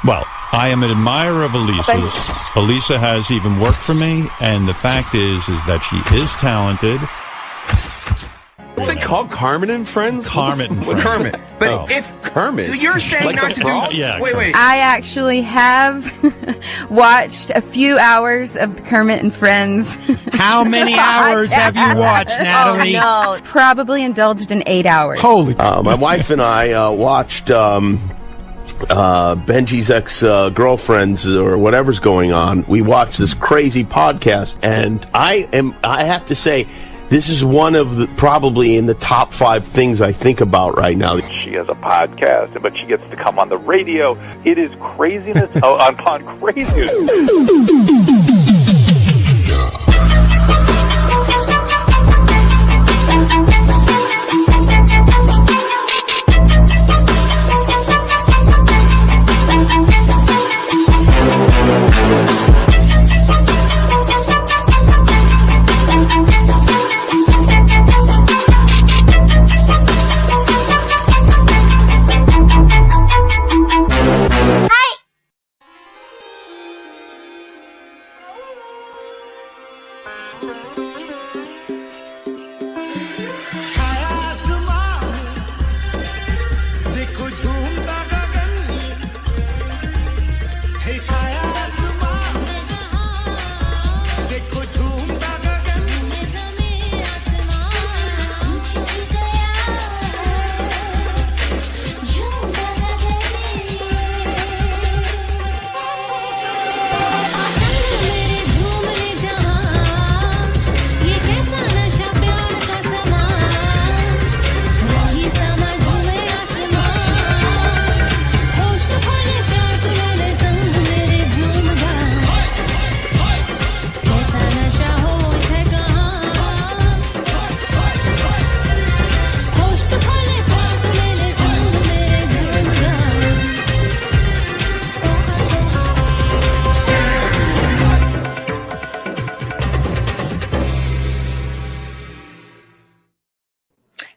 Well, I am an admirer of Elisa's. Elisa has even worked for me, and the fact is that she is talented. What's it called? Kermit and Friends? Kermit and Friends. Kermit. But if Kermit. You're saying like not to frog? do... Yeah, wait. I actually have watched a few hours of Kermit and Friends. How many hours have you watched, Natalie? Oh, no. Probably indulged in 8 hours. Holy... My wife and I watched Benji's ex-girlfriends or whatever's going on. We watched this crazy podcast, and I have to say, this is one of the, probably in the top 5 things I think about right now. She has a podcast, but she gets to come on the radio. It is craziness upon craziness.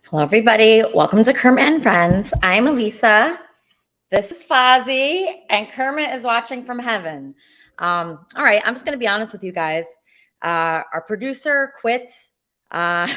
Hello, everybody. Welcome to Kermit and Friends. I'm Elisa. This is Fozzie, and Kermit is watching from heaven. All right, I'm just going to be honest with you guys. Our producer quit last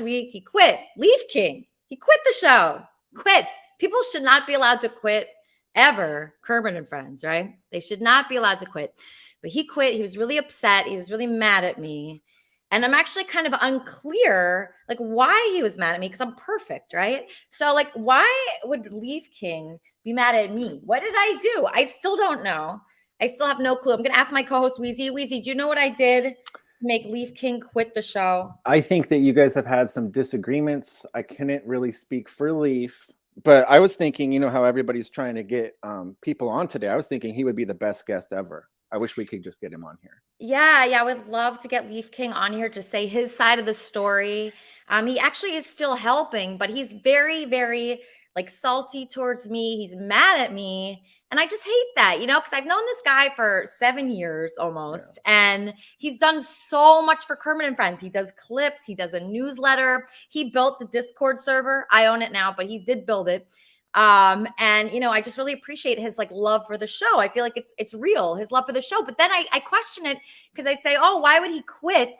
week. He quit. Leaf King. He quit the show. Quit. People should not be allowed to quit ever. Kermit and Friends, right? They should not be allowed to quit. But he quit. He was really upset. He was really mad at me. And I'm actually kind of unclear, like, why he was mad at me, because I'm perfect, right? So, like, why would Leaf King be mad at me? What did I do? I still don't know. I still have no clue. I'm going to ask my co-host, Wheezy. Wheezy, do you know what I did to make Leaf King quit the show? I think that you guys have had some disagreements. I couldn't really speak for Leaf, but I was thinking, you know how everybody's trying to get people on today. I was thinking he would be the best guest ever. I wish we could just get him on here. Yeah, I would love to get Leaf King on here to say his side of the story. He actually is still helping, but he's very, very like salty towards me. He's mad at me. And I just hate that, you know, because I've known this guy for 7 years almost. Yeah. And he's done so much for Kermit and Friends. He does clips. He does a newsletter. He built the Discord server. I own it now, but he did build it. And you know, I just really appreciate his like love for the show. I feel like it's real, his love for the show. But then I question it because I say, oh, why would he quit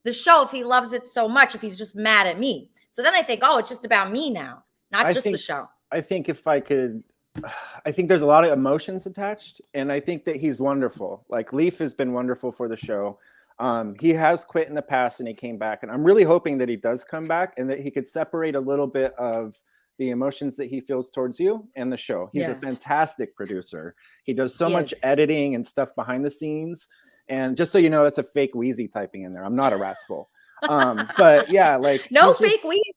the show if he loves it so much, if he's just mad at me? So then I think, oh, it's just about me now, not just the show. I think if I could, I think there's a lot of emotions attached, and I think that he's wonderful. Like Leaf has been wonderful for the show. He has quit in the past and he came back, and I'm really hoping that he does come back and that he could separate a little bit of the emotions that he feels towards you and the show. He's a fantastic producer. He does so much editing and stuff behind the scenes. And just so you know, that's a fake Wheezy typing in there. I'm not a rascal. But yeah, like no fake Wheezy.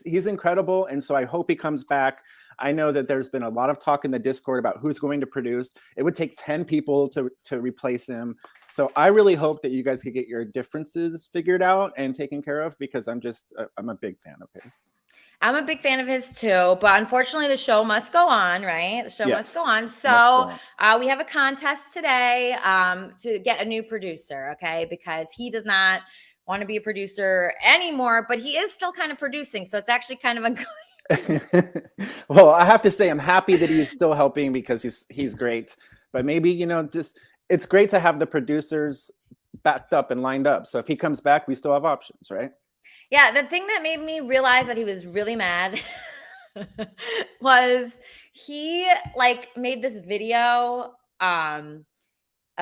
He's incredible. And so I hope he comes back. I know that there's been a lot of talk in the Discord about who's going to produce. It would take 10 people to replace him. So I really hope that you guys could get your differences figured out and taken care of, because I'm a big fan of his. I'm a big fan of his too, but unfortunately the show must go on, right? The show must go on. So we have a contest today to get a new producer, okay? Because he does not want to be a producer anymore, but he is still kind of producing. So it's actually kind of unclear Well, I have to say I'm happy that he's still helping because he's great. But maybe, just it's great to have the producers backed up and lined up. So if he comes back, we still have options, right? Yeah, the thing that made me realize that he was really mad was he made this video, a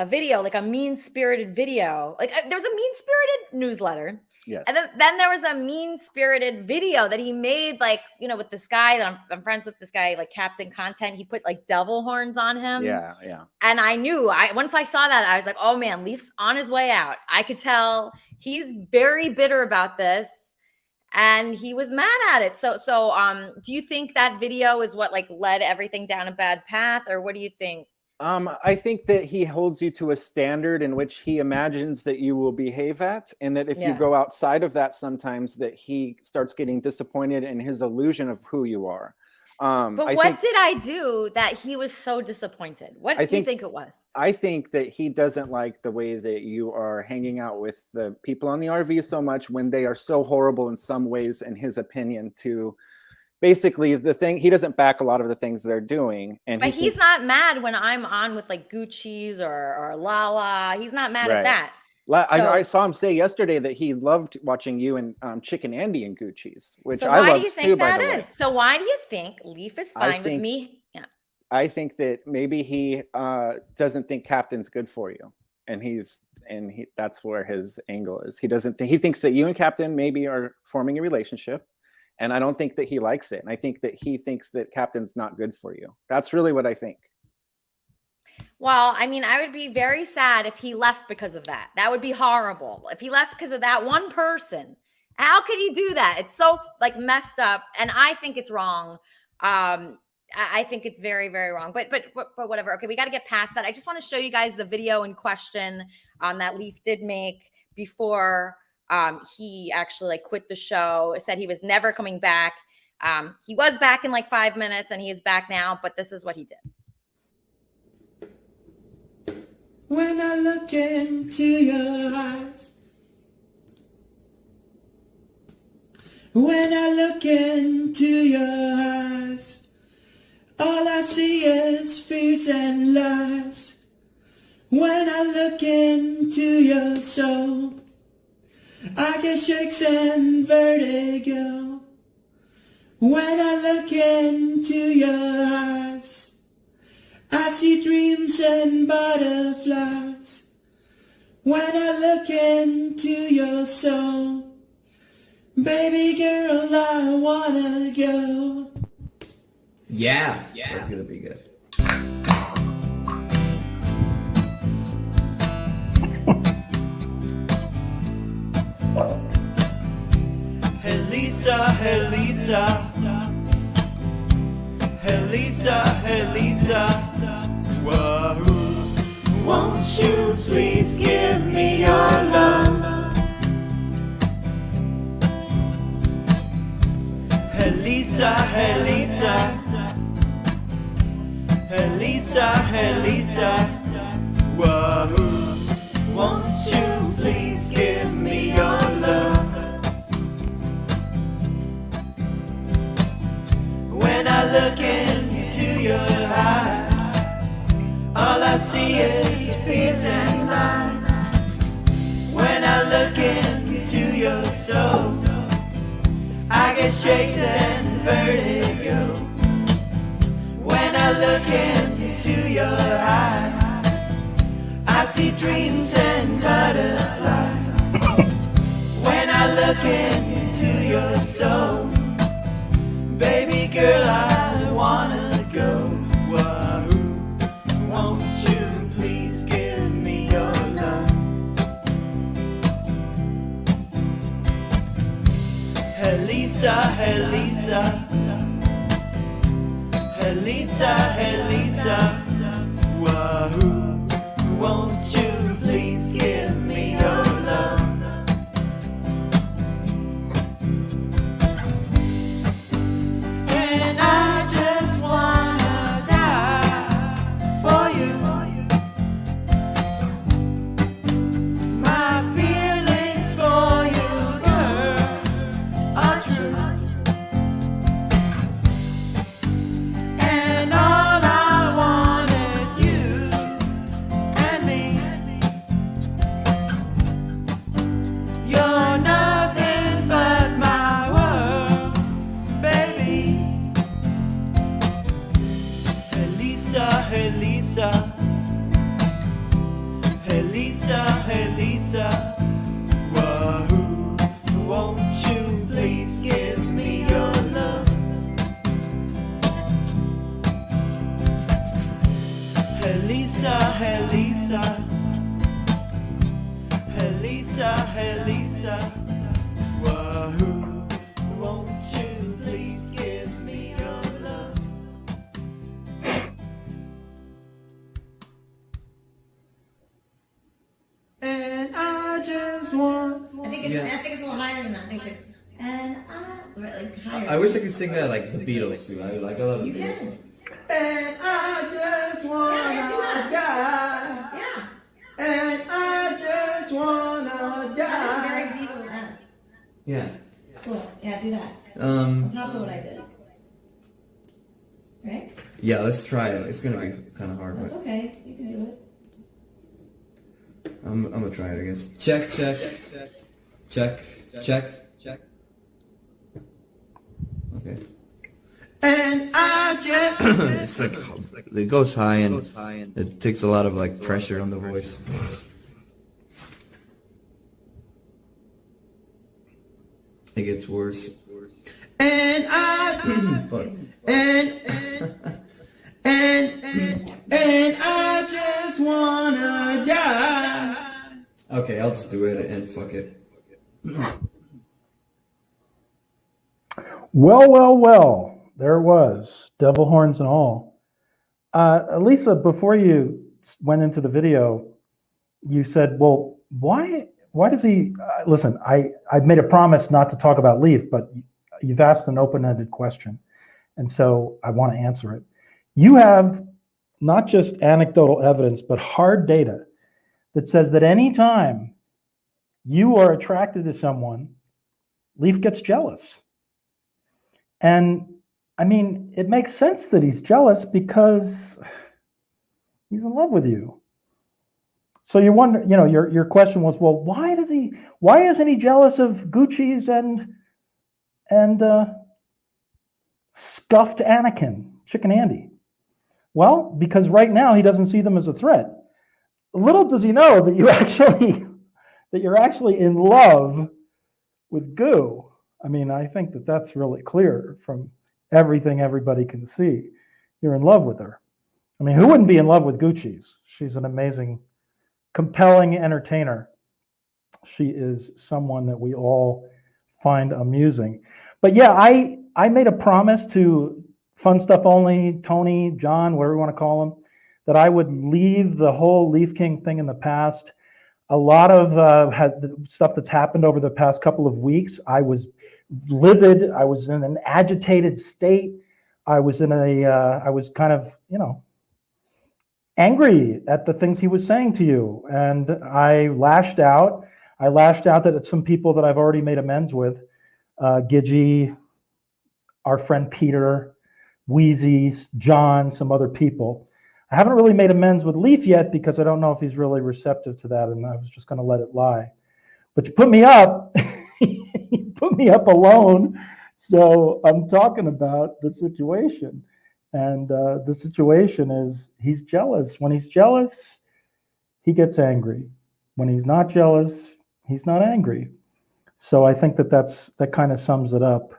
video, like a mean-spirited video. There was a mean-spirited newsletter. Yes. And then there was a mean-spirited video that he made, with this guy that I'm friends with, this guy, Captain Content. He put devil horns on him. Yeah. And I knew, once I saw that, I was like, oh man, Leaf's on his way out. I could tell he's very bitter about this. And he was mad at it. So do you think that video is what led everything down a bad path, or what do you think? I think that he holds you to a standard in which he imagines that you will behave at, and that if you go outside of that, sometimes that he starts getting disappointed in his illusion of who you are. But what did I do that he was so disappointed? What do you think it was? I think that he doesn't like the way that you are hanging out with the people on the RV so much when they are so horrible in some ways, in his opinion, to basically the thing. He doesn't back a lot of the things they're doing. But he's not mad when I'm on with Gucci's or Lala. He's not mad at that. I saw him say yesterday that he loved watching you and Chicken Andy and Gucci's, which I loved too, by the way. So why do you think that is? So why do you think Leaf is fine with me? Yeah. I think that maybe he doesn't think Captain's good for you, and that's where his angle is. He thinks that you and Captain maybe are forming a relationship, and I don't think that he likes it. And I think that he thinks that Captain's not good for you. That's really what I think. Well, I mean, I would be very sad if he left because of that. That would be horrible. If he left because of that one person, how could he do that? It's so messed up, and I think it's wrong. I think it's very, very wrong. But whatever. Okay, we got to get past that. I just want to show you guys the video in question that Leaf did make before he actually quit the show. Said he was never coming back. He was back in 5 minutes, and he is back now. But this is what he did. When I look into your eyes, when I look into your eyes, all I see is fears and lies. When I look into your soul, I get shakes and vertigo. When I look into your eyes, I see dreams and butterflies. When I look into your soul, baby girl, I wanna go. Yeah. That's gonna be good. Elisa, Elisa, Elisa, Elisa. Whoa. Won't you please give me your love? Elisa, Elisa, Elisa, Elisa. Whoa. Won't you please give me your love? When I look into your eyes, all I see is fears and lies. When I look into your soul, I get shakes and vertigo. When I look into your eyes, I see dreams and butterflies. When I look into your soul, baby girl, I wanna go. Wahoo. Won't you please give me your love? Elisa, Elisa, Elisa, Elisa. Wahoo. Won't you please give me your love? And I just wanna die for you. My feelings for you, girl, are true. Thank you. And like higher. I wish I could sing that like the Beatles do. I love the Beatles. Can. And I just wanna die. Yeah. And I just wanna That's die. very Beatles. Yeah. Cool. Yeah, do that. On top of what I did. Right? Yeah, let's try it. It's gonna be kind of hard, That's but okay. You can do it. I'm gonna try it, I guess. Check. Okay. And I just it's like it goes high and it takes a lot of like pressure on the voice. It gets worse. And I fuck. And I just wanna die. Okay, I'll just do it and fuck it. Well. There it was, devil horns and all. Elisa, before you went into the video, you said, well, why does he, listen, I've made a promise not to talk about Leaf, but you've asked an open-ended question, and so I want to answer it. You have not just anecdotal evidence, but hard data that says that anytime you are attracted to someone, Leaf gets jealous. And I mean, it makes sense that he's jealous because he's in love with you. So you wonder, your question was, well, why isn't he jealous of Gucci's and scuffed Anakin, Chicken Andy? Well, because right now he doesn't see them as a threat. Little does he know that you're actually in love with Goo. I mean, I think that that's really clear from everything everybody can see. You're in love with her. I mean, who wouldn't be in love with Gucci's? She's an amazing, compelling entertainer. She is someone that we all find amusing. But yeah, I made a promise to Fun Stuff Only, Tony, John, whatever you want to call him, that I would leave the whole Leaf King thing in the past. A lot of stuff that's happened over the past couple of weeks, I was livid. I was in an agitated state. I was kind of, angry at the things he was saying to you. And I lashed out. I lashed out at some people that I've already made amends with. Gidgey, our friend Peter, Wheezy, John, some other people. I haven't really made amends with Leaf yet because I don't know if he's really receptive to that, and I was just going to let it lie. But you put me up, you put me up alone, so I'm talking about the situation. And the situation is he's jealous. When he's jealous, he gets angry. When he's not jealous, he's not angry. So I think that kind of sums it up.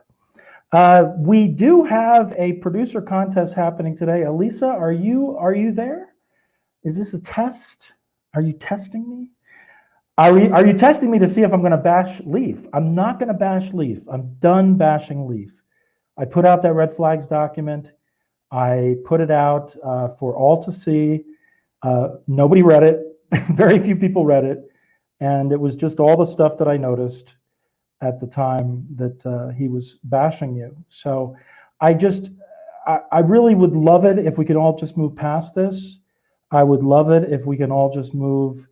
We do have a producer contest happening today. Elisa, are you there? Is this a test? Are you testing me? Are you testing me to see if I'm going to bash Leaf? I'm not going to bash Leaf. I'm done bashing Leaf. I put out that red flags document. I put it out for all to see. Nobody read it. Very few people read it. And it was just all the stuff that I noticed at the time that he was bashing you. So I really would love it if we could all just move past this. I would love it if we can all just move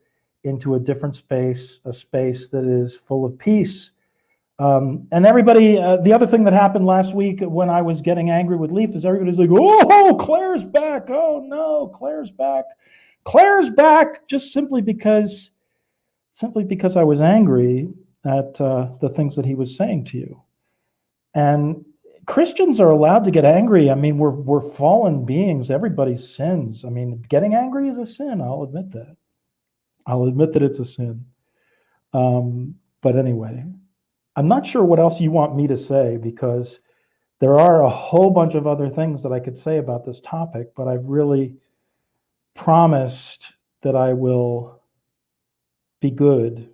into a different space, a space that is full of peace. And everybody, the other thing that happened last week when I was getting angry with Leaf is everybody's like, oh, Claire's back. Oh no, Claire's back. Claire's back just simply because I was angry at the things that he was saying to you. And Christians are allowed to get angry. I mean, we're fallen beings. Everybody sins. I mean, getting angry is a sin. I'll admit that. I'll admit that it's a sin. But anyway, I'm not sure what else you want me to say because there are a whole bunch of other things that I could say about this topic, but I've really promised that I will be good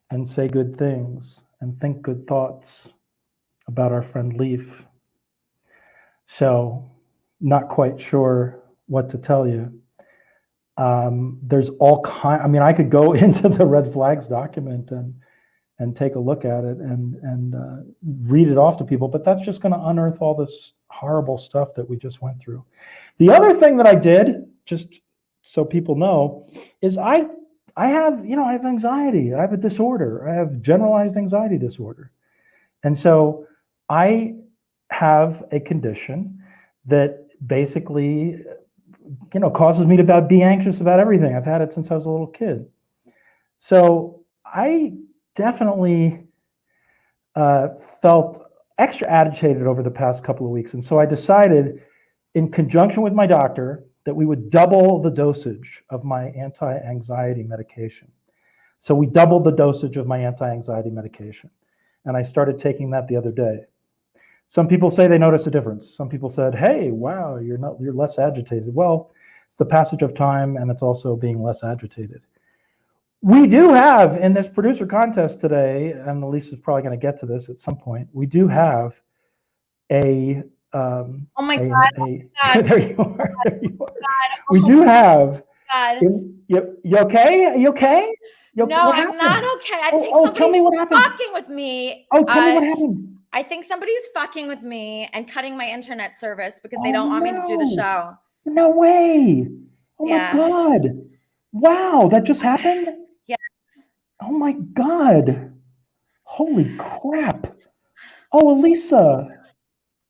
and say good things and think good thoughts about our friend Leaf. So, not quite sure what to tell you. There's all kind. I mean, I could go into the red flags document and take a look at it and read it off to people. But that's just going to unearth all this horrible stuff that we just went through. The other thing that I did, just so people know, is I have anxiety. I have a disorder. I have generalized anxiety disorder. And so I have a condition that basically, causes me to be anxious about everything. I've had it since I was a little kid. So I definitely felt extra agitated over the past couple of weeks. And so I decided, in conjunction with my doctor, that we would double the dosage of my anti-anxiety medication. So we doubled the dosage of my anti-anxiety medication. And I started taking that the other day. Some people say they notice a difference. Some people said, hey, wow, you're less agitated. Well, it's the passage of time, and it's also being less agitated. We do have, in this producer contest today, and Elisa's probably going to get to this at some point, we do have a oh my God. There you are. There you are. God. We do have. God. You okay? Are you okay? No, I'm not okay. I think tell me somebody's what happened. fucking with me. Oh, tell me what happened. I think somebody's fucking with me and cutting my internet service because they don't want me to do the show. No way. Oh my God. Wow, that just happened? Yeah. Oh my God. Holy crap. Oh, Elisa.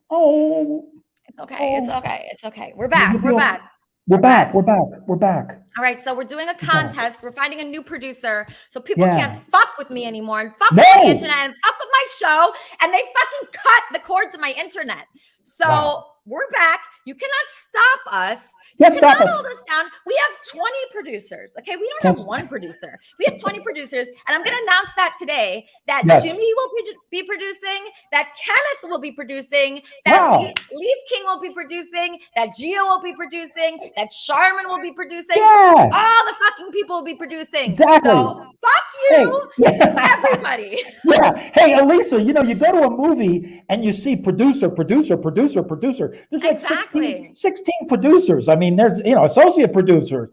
Oh. It's okay. It's okay. It's okay. We're back. We're back. We're back. We're back. We're back. All right, so we're doing a contest. We're finding a new producer, so people can't fuck with me anymore and fuck with my internet and fuck with my show, and they fucking cut the cord to my internet. So we're back. You cannot stop us. You cannot hold us down. We have 20 producers. Okay, we don't have one producer. We have 20 producers, and I'm going to announce that today that Jimmy will be producing, that Kenneth will be producing, that Leaf King will be producing, that Gio will be producing, that Charmin will be producing. All the fucking people will be producing. Exactly. So fuck you, everybody. Hey, Elisa, you go to a movie and you see producer. There's like 16 producers. I mean, there's, associate producer.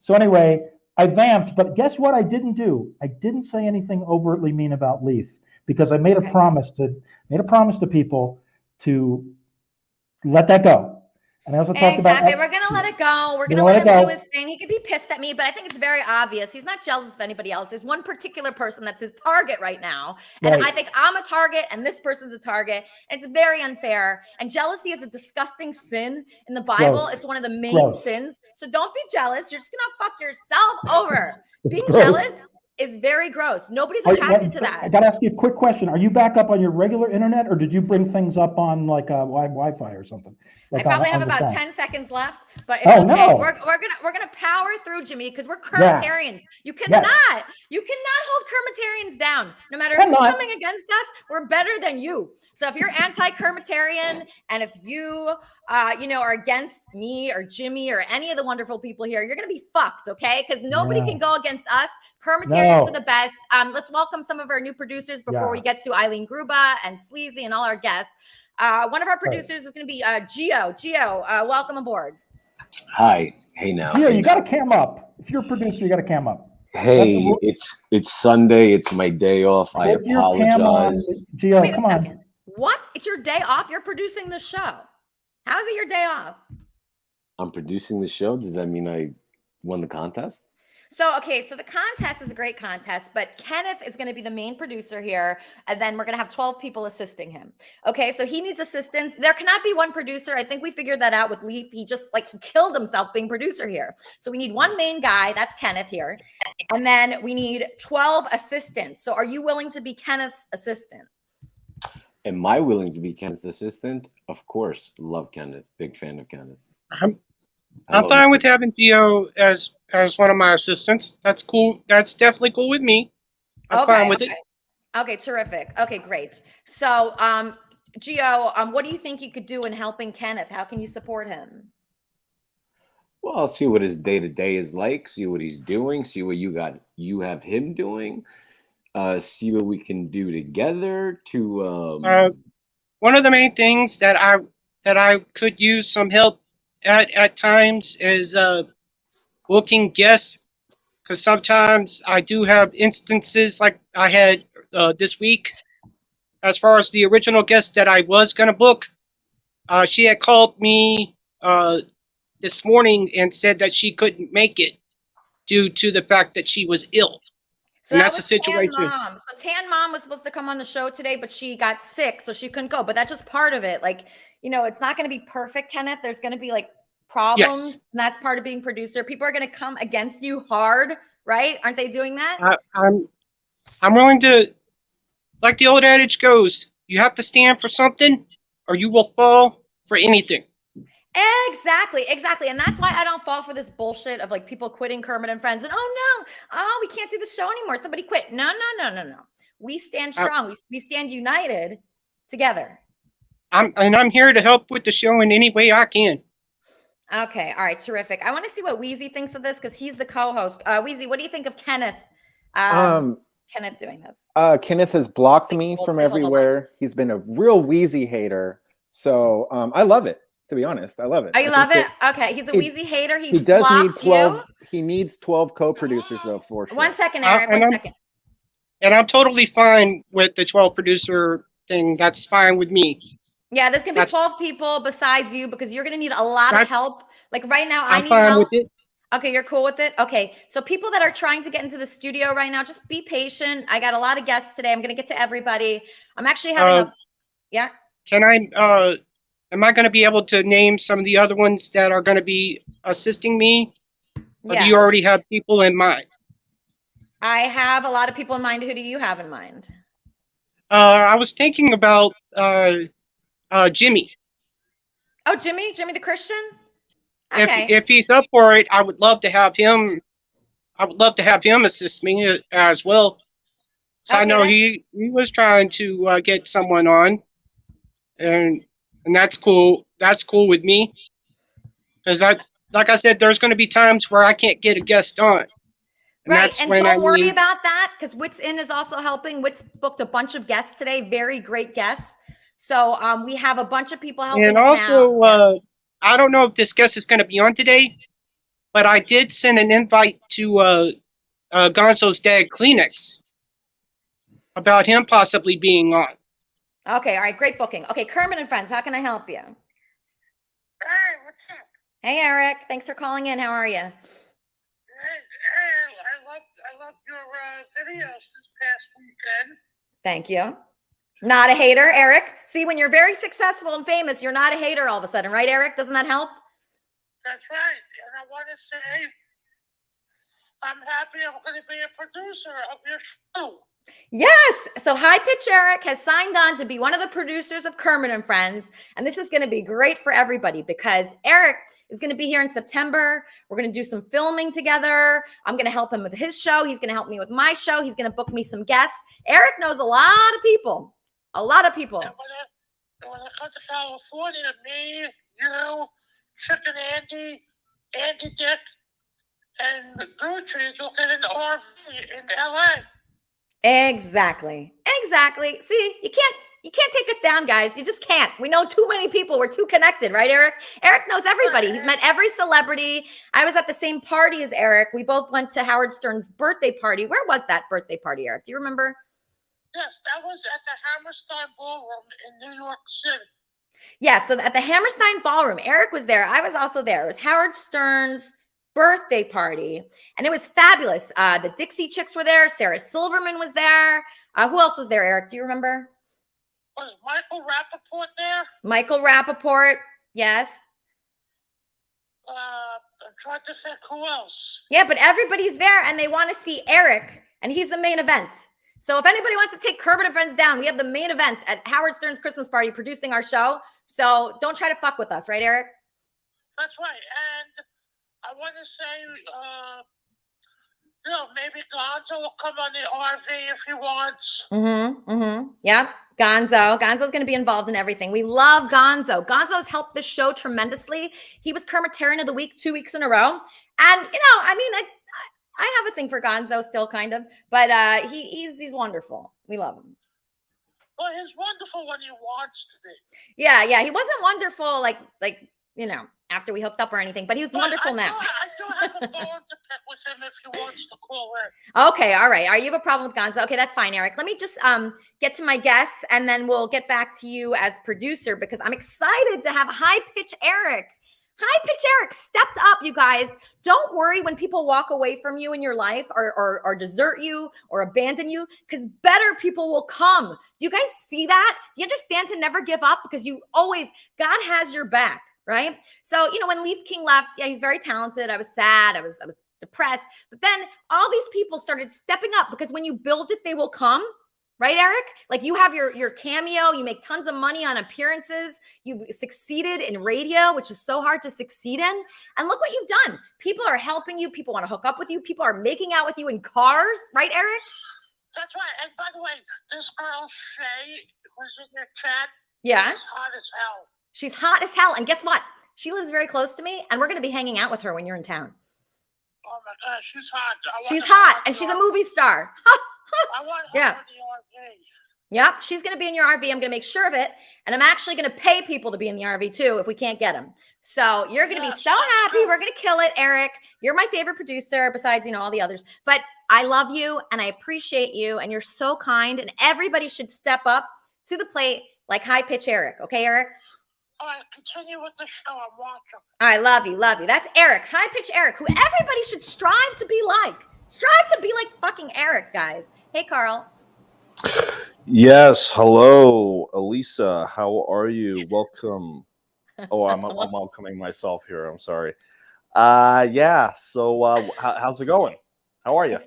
So anyway, I vamped, but guess what I didn't do? I didn't say anything overtly mean about Leaf because I made a promise to people to let that go. And I also talked about we're going to let it go. We're going to let him do his thing. He could be pissed at me, but I think it's very obvious. He's not jealous of anybody else. There's one particular person that's his target right now. And I think I'm a target and this person's a target. And it's very unfair. And jealousy is a disgusting sin in the Bible. It's one of the main sins. So don't be jealous. You're just going to fuck yourself over. Being jealous is very gross. Nobody's attracted to that. I got to ask you a quick question. Are you back up on your regular internet or did you bring things up on like Wi-Fi or something? I probably have about 10 seconds left, but it's okay. No. We're gonna power through, Jimmy, because we're Kermitarians. You cannot hold Kermitarians down. No matter who's coming against us, we're better than you. So if you're anti-Kermitarian and if you are against me or Jimmy or any of the wonderful people here, you're gonna be fucked, okay? Because nobody can go against us. Kermitarians are the best. Let's welcome some of our new producers before we get to Eileen Gruba and Sleazy and all our guests. One of our producers is going to be Gio. Gio, welcome aboard. Hi. Hey now. Gio, you got to cam up. If you're a producer, you got to cam up. Hey, it's Sunday. It's my day off. I apologize. Gio, come on. What? It's your day off? You're producing the show. How is it your day off? I'm producing the show. Does that mean I won the contest? So the contest is a great contest, but Kenneth is going to be the main producer here, and then we're going to have 12 people assisting him. Okay, so he needs assistance. There cannot be one producer. I think we figured that out with Leaf. He just he killed himself being producer here. So we need one main guy, that's Kenneth here, and then we need 12 assistants. So are you willing to be Kenneth's assistant? Am I willing to be Kenneth's assistant? Of course. Love Kenneth. Big fan of Kenneth. I'm fine with having Gio as one of my assistants. That's cool. That's definitely cool with me. I'm fine with it. Okay, terrific. Okay, great. So, Gio, what do you think you could do in helping Kenneth? How can you support him? Well, I'll see what his day-to-day is like, see what he's doing, see what you have him doing, see what we can do together to one of the main things that I could use some help at times is booking guests, because sometimes I do have instances like I had this week. As far as the original guest that I was going to book, she had called me this morning and said that she couldn't make it due to the fact that she was ill. So And that that's the was Tan situation. Mom. So Tan Mom was supposed to come on the show today, but she got sick, so she couldn't go. But that's just part of it. Like, it's not going to be perfect, Kenneth. There's going to be like problems, Yes. and that's part of being producer. People are going to come against you hard, right? Aren't they doing that? I'm willing to, like the old adage goes, you have to stand for something or you will fall for anything. Exactly. And that's why I don't fall for this bullshit of like people quitting Kermit and Friends and we can't do the show anymore. Somebody quit. No. We stand strong. We stand united together. I'm here to help with the show in any way I can. Okay. All right. Terrific. I want to see what Wheezy thinks of this because he's the co-host. Wheezy, what do you think of Kenneth? Kenneth doing this. Kenneth has blocked me from everywhere. He's been a real Wheezy hater. So I love it. To be honest, I love it. Oh, you love it? Okay, he's a Wheezy hater. He does need 12. He needs 12 co-producers though for sure. 1 second, Eric. 1 second. And I'm totally fine with the 12 producer thing. That's fine with me. Yeah, there's gonna be 12 people besides you because you're gonna need a lot of help. Like right now, I I'm need fine help. with it. Okay, you're cool with it? Okay, so people that are trying to get into the studio right now, just be patient. I got a lot of guests today. I'm gonna get to everybody. I'm actually having Can I am I going to be able to name some of the other ones that are going to be assisting me? Or do you already have people in mind? I have a lot of people in mind. Who do you have in mind? I was thinking about Jimmy. Oh, Jimmy the Christian? Okay. If he's up for it, I would love to have him. I would love to have him assist me as well. So I know he was trying to get someone on, and that's cool. That's cool with me. Because like I said, there's going to be times where I can't get a guest on. And Right, and don't worry about that because Wits In is also helping. Wits booked a bunch of guests today, very great guests. So we have a bunch of people helping. And also, I don't know if this guest is going to be on today, but I did send an invite to Gonzo's dad, Kleenex, about him possibly being on. Okay, all right, great booking. Okay, Kermit and Friends, how can I help you? Hey, what's up? Hey, Eric, thanks for calling in. How are you? Hey, I loved your videos this past weekend. Thank you. Not a hater, Eric. See, when you're very successful and famous, you're not a hater all of a sudden, right, Eric? Doesn't that help? That's right. And I want to say I'm happy I'm going to be a producer of your show. Yes. So High Pitch Eric has signed on to be one of the producers of Kermit and Friends. And this is going to be great for everybody because Eric is going to be here in September. We're going to do some filming together. I'm going to help him with his show. He's going to help me with my show. He's going to book me some guests. Eric knows a lot of people. A lot of people. And when I come to California, me, you, Chicken Andy, Andy Dick, and Gertrude will get an RV in LA. Exactly. See, you can't take us down, guys. You just can't. We know too many people. We're too connected, right, Eric? Eric knows everybody. He's met every celebrity. I was at the same party as Eric. We both went to Howard Stern's birthday party. Where was that birthday party, Eric? Do you remember? Yes, that was at the Hammerstein Ballroom in New York City. Yeah, so at the Hammerstein Ballroom, Eric was there. I was also there. It was Howard Stern's birthday party, and it was fabulous. The Dixie Chicks were there. Sarah Silverman was there. Who else was there, Eric? Do you remember? Was Michael Rappaport there? Michael Rappaport, yes. I'm trying to think who else. Yeah, but everybody's there, and they want to see Eric, and he's the main event. So if anybody wants to take Kermit and Friends down, we have the main event at Howard Stern's Christmas party producing our show. So don't try to fuck with us, right, Eric? That's right. And I want to say, maybe Gonzo will come on the RV if he wants. Yeah, Gonzo. Gonzo's going to be involved in everything. We love Gonzo. Gonzo's helped the show tremendously. He was Kermitarian of the Week 2 weeks in a row. And, I have a thing for Gonzo still, kind of. But he's wonderful. We love him. Well, he's wonderful when he wants to be. Yeah. He wasn't wonderful like after we hooked up or anything, but he's wonderful now. I do have a bone to pick with him if he wants to call in. Okay, all right. Are you have a problem with Gonzo? Okay, that's fine, Eric. Let me just get to my guests, and then we'll get back to you as producer because I'm excited to have High Pitch Eric. High Pitch Eric stepped up, you guys. Don't worry when people walk away from you in your life or desert you or abandon you, because better people will come. Do you guys see that? Do you understand to never give up? Because God has your back, right? So, when Leaf King left, yeah, he's very talented. I was sad. I was depressed. But then all these people started stepping up because when you build it, they will come. Right, Eric? Like you have your cameo, you make tons of money on appearances, you've succeeded in radio, which is so hard to succeed in. And look what you've done. People are helping you. People want to hook up with you. People are making out with you in cars. Right, Eric? That's right. And by the way, this girl, Shay, who's in your chat, Yeah. is hot as hell. She's hot as hell. And guess what? She lives very close to me, and we're going to be hanging out with her when you're in town. Oh my gosh, she's hot. She's hot, and she's a movie star. I want her Yeah. in the RV. Yep, she's going to be in your RV. I'm going to make sure of it. And I'm actually going to pay people to be in the RV too if we can't get them. So you're going to be so happy. We're going to kill it, Eric. You're my favorite producer besides, all the others. But I love you and I appreciate you. And you're so kind. And everybody should step up to the plate like High Pitch Eric. Okay, Eric? All right, continue with the show. I'm watching. All right, love you, love you. That's Eric, High Pitch Eric, who everybody should strive to be like. Strive to be like fucking Eric, guys. Hey, Carl. Yes, hello, Elisa. How are you? Welcome. Oh, I'm welcoming myself here. I'm sorry. Yeah. So, how's it going? How are you?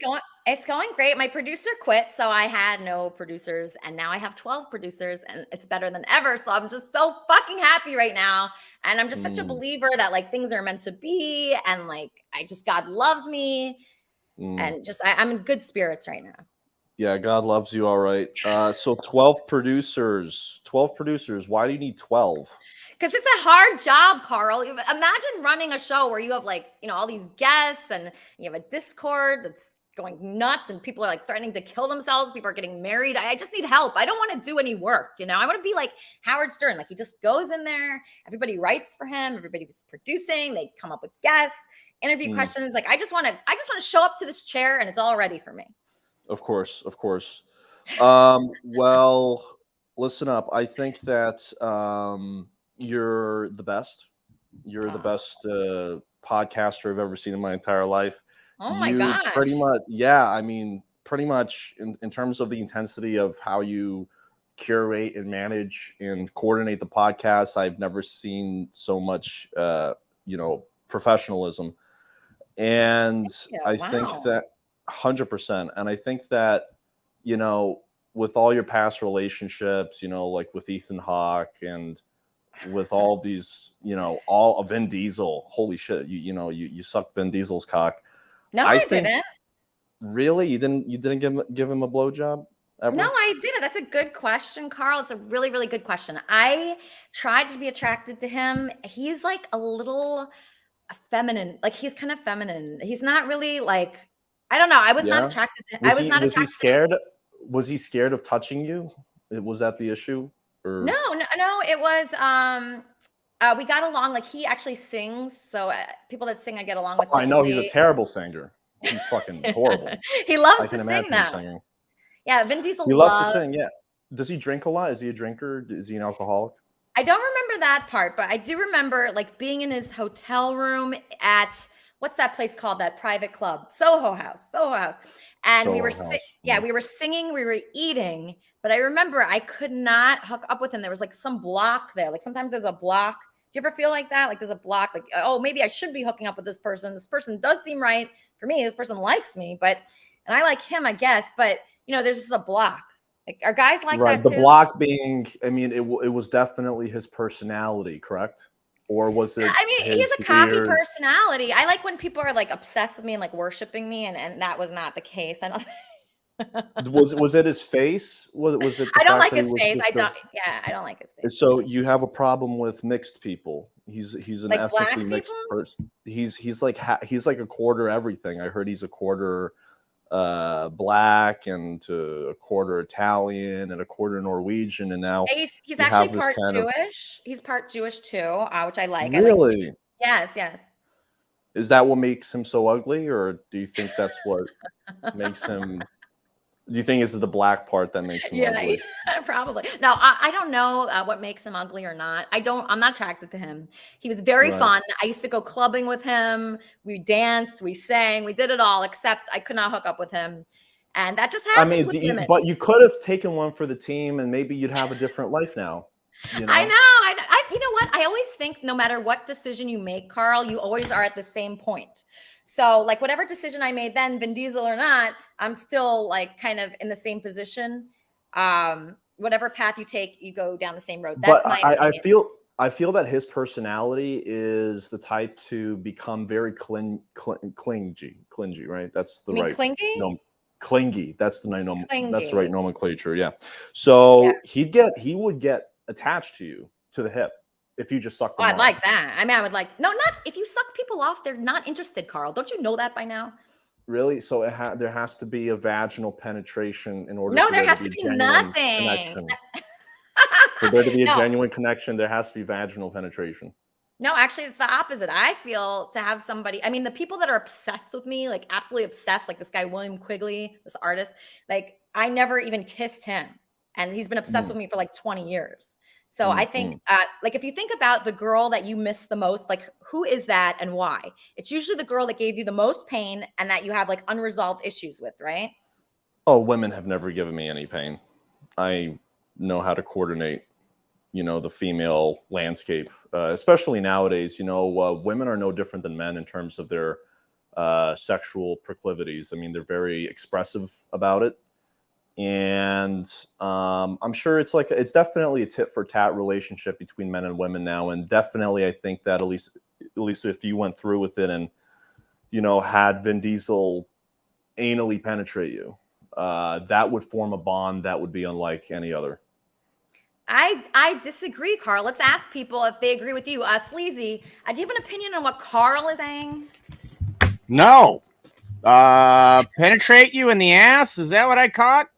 It's going great. My producer quit, so I had no producers, and now I have 12 producers, and it's better than ever. So I'm just so fucking happy right now, and I'm just such a believer that like things are meant to be, and like God loves me, and just I'm in good spirits right now. Yeah, God loves you. All right. So 12 producers. 12 producers. Why do you need 12? Because it's a hard job, Carl. Imagine running a show where you have all these guests and you have a Discord that's going nuts and people are like threatening to kill themselves. People are getting married. I just need help. I don't want to do any work. I want to be like Howard Stern. Like he just goes in there. Everybody writes for him. Everybody's producing. They come up with guests, interview questions. Like I just want to show up to this chair and it's all ready for me. Of course. Well, listen up. I think that you're the best. You're the best podcaster I've ever seen in my entire life. Oh my gosh. Pretty much, yeah. I mean, pretty much in terms of the intensity of how you curate and manage and coordinate the podcast, I've never seen so much, professionalism. And I think that 100%. And I think that, with all your past relationships, like with Ethan Hawke and with all these, all of Vin Diesel, holy shit, you sucked Vin Diesel's cock. No, I didn't. Really? You didn't give him a blowjob ever? No, I didn't. That's a good question, Carl. It's a really, really good question. I tried to be attracted to him. He's like a little feminine. Like he's kind of feminine. He's not really like, I don't know. I was not attracted to him. Was he scared? Was he scared of touching you? Was that the issue? Or? No. It was, we got along. Like he actually sings. So people that sing, I get along with. I know he's a terrible singer. He's fucking horrible. He loves to sing though. Singing. Yeah, Vin Diesel. He loves to sing. Yeah. Does he drink a lot? Is he a drinker? Is he an alcoholic? I don't remember that part, but I do remember like being in his hotel room at what's that place called? That private club, Soho House. And we were singing, we were eating, but I remember I could not hook up with him. There was like some block there. Like sometimes there's a block. Do you ever feel like that? Like there's a block, like, oh, maybe I should be hooking up with this person. This person does seem right for me. This person likes me, and I like him, I guess. But there's just a block. Like are guys like that too? The block being, I mean, it was definitely his personality, correct? Or was it? I mean, he has a cocky personality. I like when people are like obsessed with me and like worshiping me, and that was not the case. I don't. was it his face? Was it? I don't like his face. I don't like his face. So you have a problem with mixed people. He's an like ethnically mixed person. He's like a quarter everything. I heard he's a quarter black and a quarter Italian and a quarter Norwegian, and now he's actually part Jewish. He's part Jewish too, which I like. Really? Yes. Is that what makes him so ugly, or do you think that's what makes him? Do you think is it the black part that makes him ugly? Probably. No, I don't know what makes him ugly or not. I'm not attracted to him. He was very Right. fun. I used to go clubbing with him. We danced, we sang, we did it all, except I could not hook up with him. And that just I happens mean, with women. but you could have taken one for the team, and maybe you'd have a different life now. You know? I know. You know what? I always think no matter what decision you make, Carl, you always are at the same point. So, like, whatever decision I made then, Vin Diesel or not, I'm still like kind of in the same position. Whatever path you take, you go down the same road. That's my opinion. I feel that his personality is the type to become very clingy, right? That's the right. Clingy? No, clingy. That's the that's the right Clingy. nomenclature. Yeah. So he would get attached to you to the hip if you just sucked them I'd off. like that. I mean, I would like, no, not if you suck people off, they're not interested, Carl. Don't you know that by now? Really? So there has to be a vaginal penetration in order. No, for there has to to be be genuine nothing. connection. For there to be a No. genuine connection, there has to be vaginal penetration. No, actually, it's the opposite. I feel to have somebody, I mean, the people that are obsessed with me, like absolutely obsessed, like this guy, William Quigley, this artist, like I never even kissed him. And he's been obsessed with me for like 20 years. So I think, like, if you think about the girl that you miss the most, like, who is that and why? It's usually the girl that gave you the most pain and that you have like unresolved issues with, right? Oh, women have never given me any pain. I know how to coordinate, the female landscape, especially nowadays. Women are no different than men in terms of their sexual proclivities. I mean, they're very expressive about it. And I'm sure it's definitely a tit for tat relationship between men and women now. And definitely, I think that at least if you went through with it and, had Vin Diesel anally penetrate you, that would form a bond that would be unlike any other. I disagree, Carl. Let's ask people if they agree with you. Sleazy, do you have an opinion on what Carl is saying? No. Penetrate you in the ass? Is that what I caught?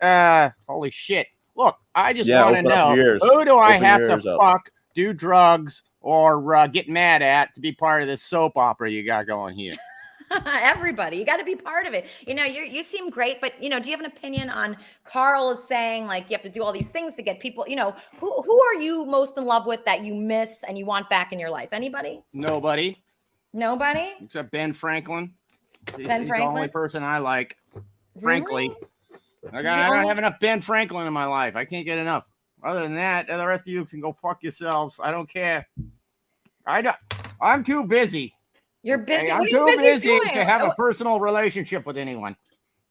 Holy shit. Look, I just want to know, who do I have to fuck, do drugs, or get mad at to be part of this soap opera you got going here? Everybody, you got to be part of it. You seem great, but do you have an opinion on Carl is saying like you have to do all these things to get people? Who are you most in love with that you miss and you want back in your life? Anybody? Nobody. Nobody except Ben Franklin. He's Franklin? the only person I like. Frankly, Really? I don't have enough Ben Franklin in my life. I can't get enough. Other than that, the rest of you can go fuck yourselves. I don't care. I'm too busy. You're busy. I'm What are you too busy doing? to have a personal relationship with anyone.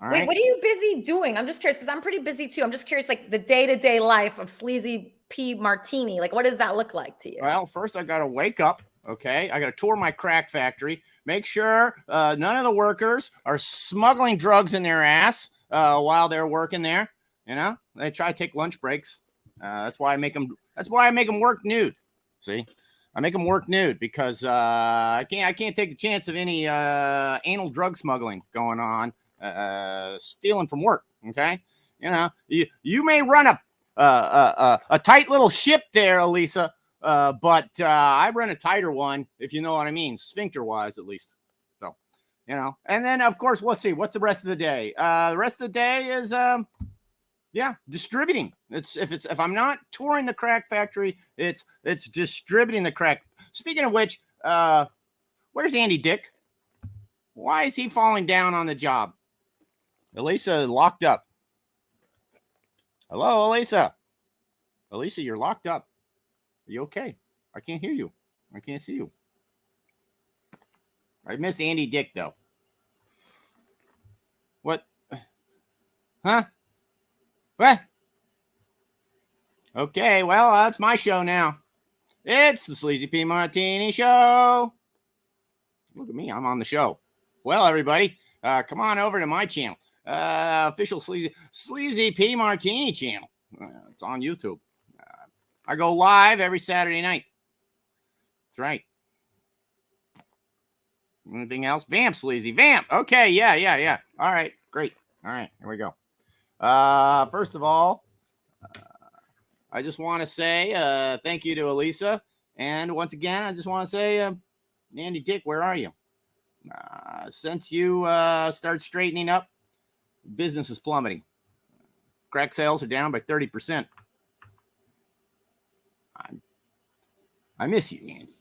All right. Wait, what are you busy doing? I'm just curious because I'm pretty busy too. I'm just curious, like the day-to-day life of Sleazy P. Martini. Like, what does that look like to you? Well, first I got to wake up. Okay, I got to tour my crack factory. Make sure none of the workers are smuggling drugs in their ass while they're working there. They try to take lunch breaks. That's why I make them. That's why I make them work nude. See, I make them work nude because I can't take a chance of any anal drug smuggling going on, stealing from work. Okay, you may run a tight little ship there, Elisa. But I run a tighter one, if you know what I mean, sphincter wise, at least. So, and then of course, let's see, what's the rest of the day? The rest of the day is, distributing. If I'm not touring the crack factory, it's distributing the crack. Speaking of which, where's Andy Dick? Why is he falling down on the job? Elisa locked up. Hello, Elisa. Elisa, you're locked up. Are you okay? I can't hear you. I can't see you. I miss Andy Dick, though. What? Huh? What? Okay, well, that's my show now. It's the Sleazy P. Martini Show. Look at me. I'm on the show. Well, everybody, come on over to my channel. Official Sleazy P. Martini channel. It's on YouTube. I go live every Saturday night. That's right. Anything else? Vamp, Sleazy. Vamp. Okay, yeah. All right, great. All right, here we go. First of all, I just want to say thank you to Elisa. And once again, I just want to say, Andy Dick, where are you? Since you start straightening up, business is plummeting. Crack sales are down by 30%. I miss you, Andy.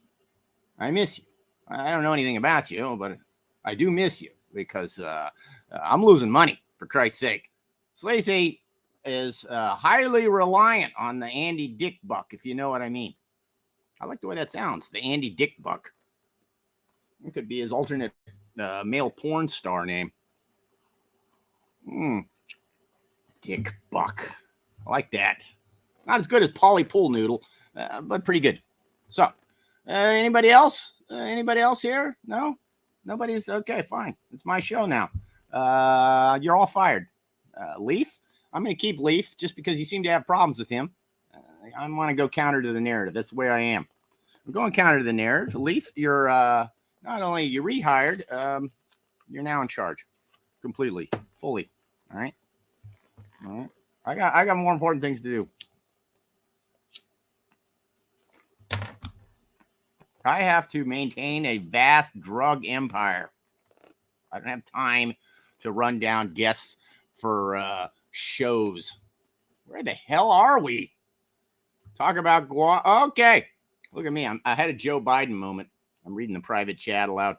I miss you. I don't know anything about you, but I do miss you because I'm losing money, for Christ's sake. Swayze is highly reliant on the Andy Dick buck, if you know what I mean. I like the way that sounds, the Andy Dick buck. It could be his alternate male porn star name. Dick buck. I like that. Not as good as Polly Pool Noodle, but pretty good. So, anybody else? Anybody else here? No? Nobody's? Okay, fine. It's my show now. You're all fired. Leaf? I'm going to keep Leaf just because you seem to have problems with him. I want to go counter to the narrative. That's the way I am. I'm going counter to the narrative. Leaf, you're not only you rehired, you're now in charge. Completely. Fully. All right? All right. I got more important things to do. I have to maintain a vast drug empire. I don't have time to run down guests for shows. Where the hell are we? Talk about Guar. Okay. Look at me. I had a Joe Biden moment. I'm reading the private chat aloud.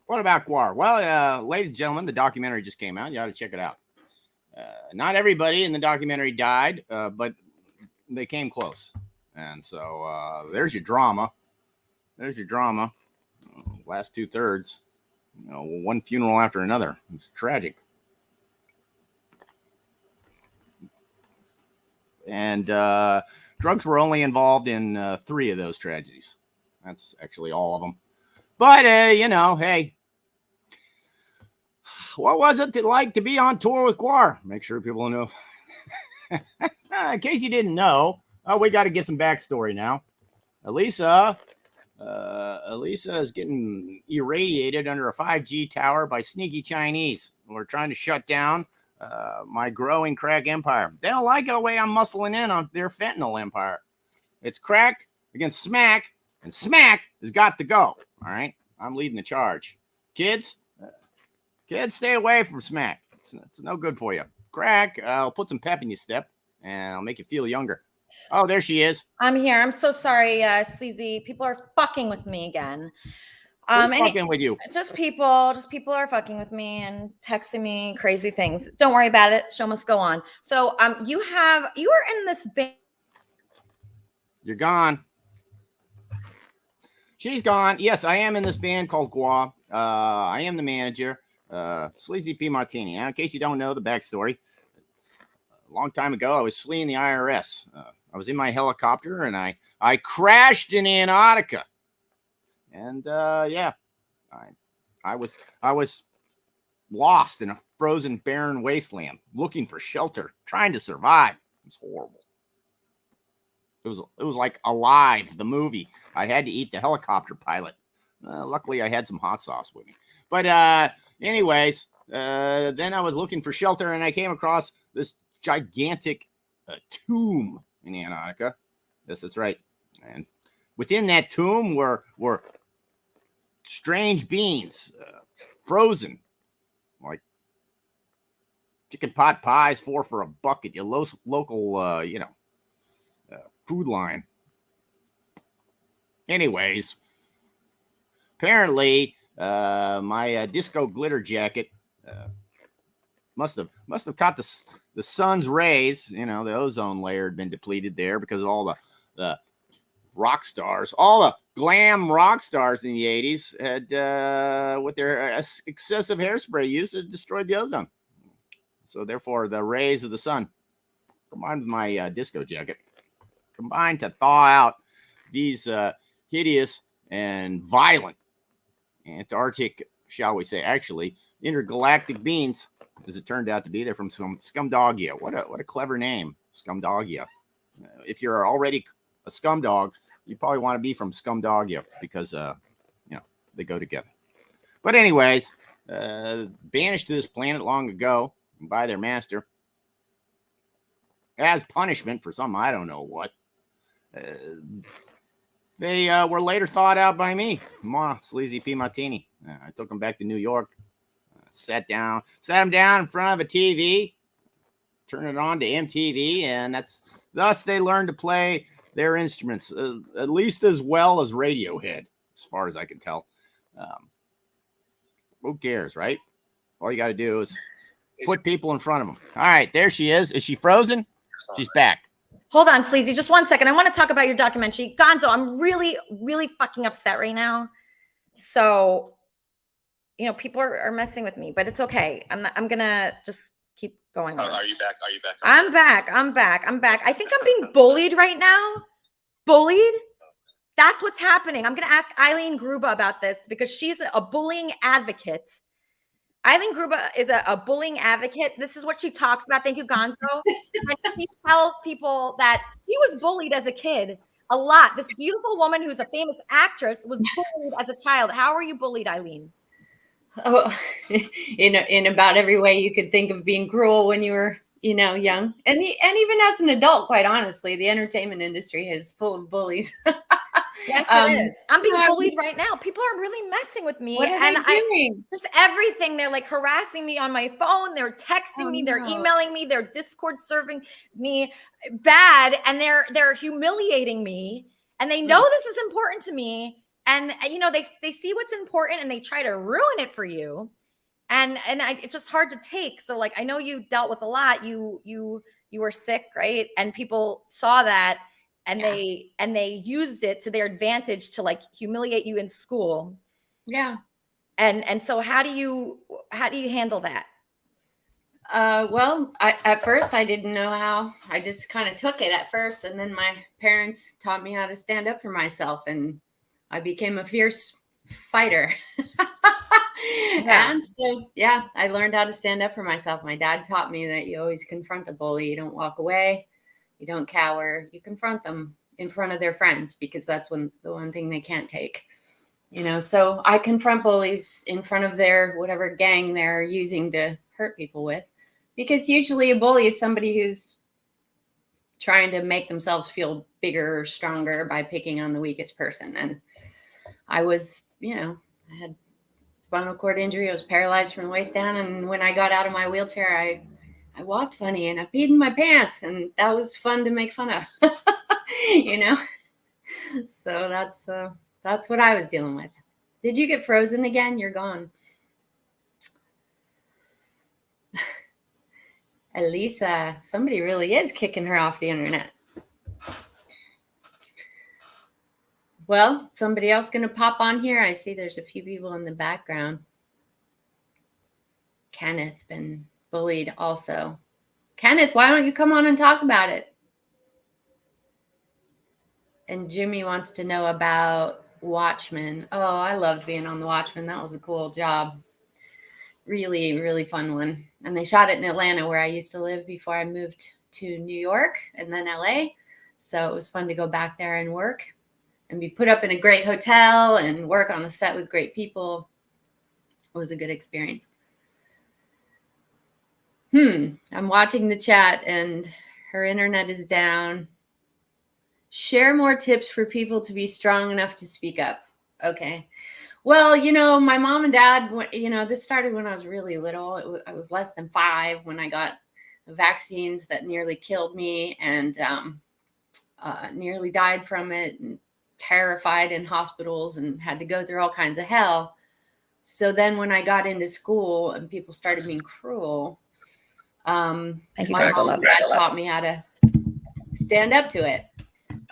What about Guar? Well, ladies and gentlemen, the documentary just came out. You ought to check it out. Not everybody in the documentary died, but they came close. And so there's your drama. There's your drama. Last 2/3. You know, one funeral after another. It's tragic. And drugs were only involved in 3 of those tragedies. That's actually all of them. But, you know, hey. What was it like to be on tour with Guar? Make sure people know. In case you didn't know, we got to get some backstory now. Elisa is getting irradiated under a 5G tower by sneaky Chinese who are trying to shut down my growing crack empire. They don't like the way I'm muscling in on their fentanyl empire. It's crack against smack, and smack has got to go. All right, I'm leading the charge. Kids, stay away from smack. It's no good for you. Crack, I'll put some pep in your step, and I'll make you feel younger. Oh, there she is. I'm here. I'm so sorry, Sleazy. People are fucking with me again. Who's fucking with you? Just people are fucking with me and texting me crazy things. Don't worry about it. Show must go on. So, you are in this band. You're gone. She's gone. Yes, I am in this band called Guar. I am the manager. Sleazy P. Martini. Now, in case you don't know the backstory, a long time ago, I was fleeing the IRS. I was in my helicopter and I crashed in Antarctica. And yeah, I was lost in a frozen, barren wasteland, looking for shelter, trying to survive. It was horrible. It was like Alive, the movie. I had to eat the helicopter pilot. Luckily, I had some hot sauce with me. But anyways, then I was looking for shelter and I came across this gigantic tomb in Antarctica. Yes, that's right. And within that tomb were strange beings, frozen, like chicken pot pies, 4 for a buck at your local, food line. Anyways, apparently, my disco glitter jacket must have caught the sun's rays. You know, the ozone layer had been depleted there because of all the rock stars, all the glam rock stars in the 80s had with their excessive hairspray use, it destroyed the ozone. So therefore, the rays of the sun, combined with my disco jacket, combined to thaw out these hideous and violent Antarctic, shall we say, actually intergalactic beings, as it turned out to be. They're from Scumdogia. What a clever name, Scumdogia. If you're already a scum dog, you probably want to be from Scumdogia because they go together. But anyways, banished to this planet long ago by their master as punishment for some I don't know what. They were later thought out by me, Ma Sleazy P. Martini. I took them back to New York, sat them down in front of a TV, turned it on to MTV, and thus they learned to play their instruments at least as well as Radiohead, as far as I can tell. Who cares, right? All you got to do is put people in front of them. All right, there she is. Is she frozen? She's back. Hold on, Sleazy, just 1 second. I want to talk about your documentary. Gonzo, I'm really, really fucking upset right now. So, people are messing with me, but it's okay. I'm going to just keep going on. Are you back? I'm back. I think I'm being bullied right now. Bullied? That's what's happening. I'm going to ask Eileen Gruba about this because she's a bullying advocate. Eileen Gruba is a bullying advocate. This is what she talks about. Thank you, Gonzo. And she tells people that she was bullied as a kid a lot. This beautiful woman who's a famous actress was bullied as a child. How were you bullied, Eileen? Oh, in about every way you could think of being cruel when you were, young. And even as an adult, quite honestly, the entertainment industry is full of bullies. Yes, it is. I'm being bullied right now. People are really messing with me. What are they doing? Just everything. They're like harassing me on my phone. They're texting me. They're emailing me. They're Discord serving me bad. And they're humiliating me. And they know this is important to me. And, they see what's important and they try to ruin it for you. And it's just hard to take. So I know you dealt with a lot. You were sick, right? And people saw that. And they used it to their advantage to humiliate you in school. Yeah. And so how do you handle that? Well, at first I didn't know how. I just kind of took it at first. And then my parents taught me how to stand up for myself. And I became a fierce fighter. And so, I learned how to stand up for myself. My dad taught me that you always confront a bully. You don't walk away. You don't cower. You confront them in front of their friends because that's the one thing they can't take. So I confront bullies in front of their whatever gang they're using to hurt people with, because usually a bully is somebody who's trying to make themselves feel bigger or stronger by picking on the weakest person. And I was, I had spinal cord injury. I was paralyzed from the waist down. And when I got out of my wheelchair, I walked funny and I peed in my pants, and that was fun to make fun of, So that's what I was dealing with. Did you get frozen again? You're gone. Elisa, somebody really is kicking her off the internet. Well, somebody else going to pop on here. I see there's a few people in the background. Kenneth been bullied also. Kenneth, why don't you come on and talk about it? And Jimmy wants to know about Watchmen. Oh, I loved being on the Watchmen. That was a cool job. Really, really fun one. And they shot it in Atlanta, where I used to live before I moved to New York and then LA. So it was fun to go back there and work and be put up in a great hotel and work on a set with great people. It was a good experience. I'm watching the chat and her internet is down. Share more tips for people to be strong enough to speak up. Okay. Well, my mom and dad, this started when I was really little. I was less than 5 when I got vaccines that nearly killed me and nearly died from it, and terrified in hospitals and had to go through all kinds of hell. So then when I got into school and people started being cruel, my mom and dad taught me how to stand up to it.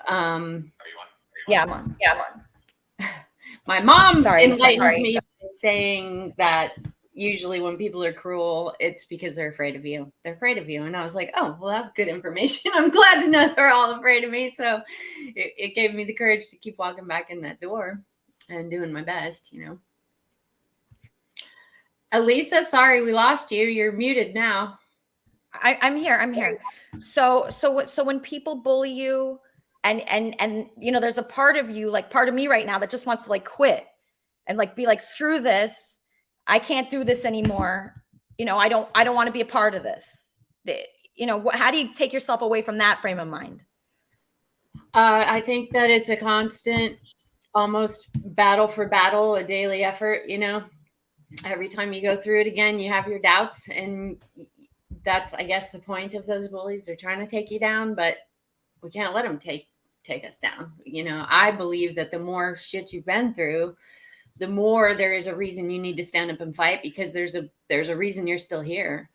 Yeah, I'm on. My mom enlightened me by saying that usually when people are cruel, it's because they're afraid of you. They're afraid of you. And I was like, oh, well, that's good information. I'm glad to know they're all afraid of me. So it gave me the courage to keep walking back in that door and doing my best, Elisa, sorry, we lost you. You're muted now. I'm here. So when people bully you and there's a part of you, part of me right now that just wants to quit and be like, screw this. I can't do this anymore. I don't want to be a part of this. How do you take yourself away from that frame of mind? I think that it's a constant, almost battle for battle, a daily effort. You know, every time you go through it again, you have your doubts, and that's, I guess, the point of those bullies. They're trying to take you down, but we can't let them take us down. You know, I believe that the more shit you've been through, the more there is a reason you need to stand up and fight, because there's a reason you're still here.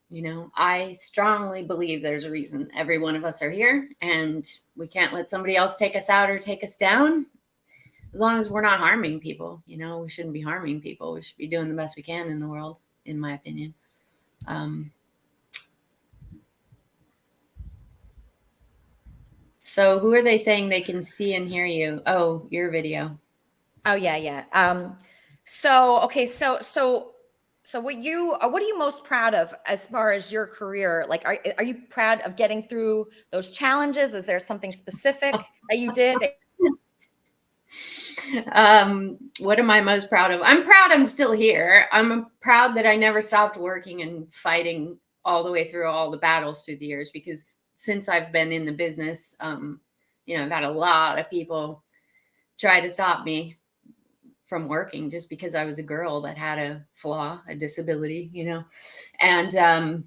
You know, I strongly believe there's a reason every one of us are here, and we can't let somebody else take us out or take us down. As long as we're not harming people, you know, we shouldn't be harming people. We should be doing the best we can in the world, in my opinion. So who are they saying they can see and hear you? Oh, your video. Oh yeah. So okay, so what are you most proud of as far as your career? Like, are you proud of getting through those challenges? Is there something specific that you did? What am I most proud of? I'm proud I'm still here. I'm proud that I never stopped working and fighting all the way through all the battles through the years, because since I've been in the business, you know, I've had a lot of people try to stop me from working just because I was a girl that had a flaw, a disability, you know. And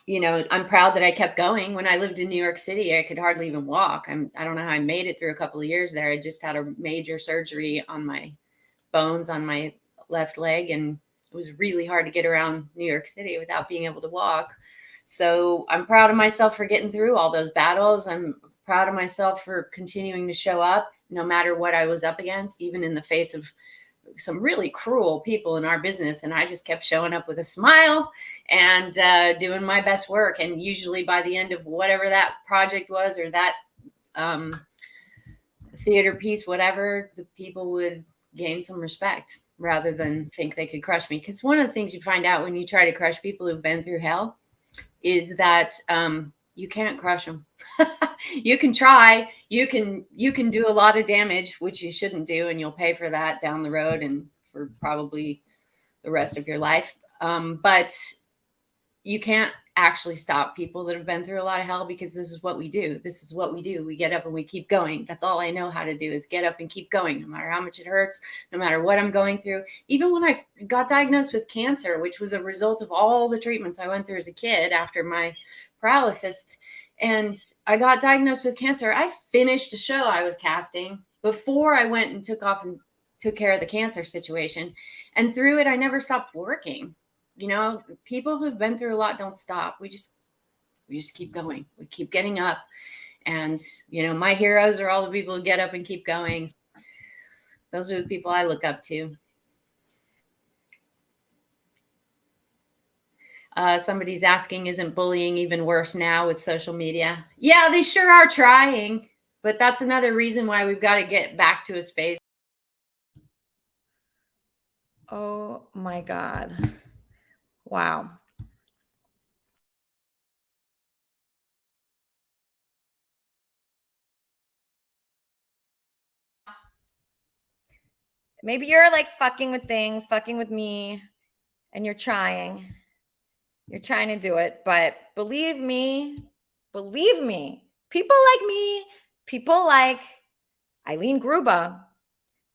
you know, I'm proud that I kept going. When I lived in New York City, I could hardly even walk. I don't know how I made it through a couple of years there. I just had a major surgery on my bones on my left leg, and it was really hard to get around New York City without being able to walk. So I'm proud of myself for getting through all those battles. I'm proud of myself for continuing to show up no matter what I was up against, even in the face of some really cruel people in our business. And I just kept showing up with a smile and doing my best work. And usually by the end of whatever that project was, or that theater piece, whatever, the people would gain some respect rather than think they could crush me. Because one of the things you find out when you try to crush people who've been through hell is that you can't crush them. You can try, you can do a lot of damage, which you shouldn't do, and you'll pay for that down the road and for probably the rest of your life. But you can't actually stop people that have been through a lot of hell, because this is what we do. This is what we do. We get up and we keep going. That's all I know how to do, is get up and keep going, no matter how much it hurts, no matter what I'm going through. Even when I got diagnosed with cancer, which was a result of all the treatments I went through as a kid after my paralysis, and I got diagnosed with cancer, I finished a show I was casting before I went and took off and took care of the cancer situation. And through it, I never stopped working. You know, people who've been through a lot don't stop. We just keep going. We keep getting up. And, you know, my heroes are all the people who get up and keep going. Those are the people I look up to. Somebody's asking, isn't bullying even worse now with social media? Yeah, they sure are trying, but that's another reason why we've got to get back to a space. Oh my God. Wow. Maybe you're like fucking with things, fucking with me, and you're trying. You're trying to do it, but believe me, people like me, people like Eileen Gruba,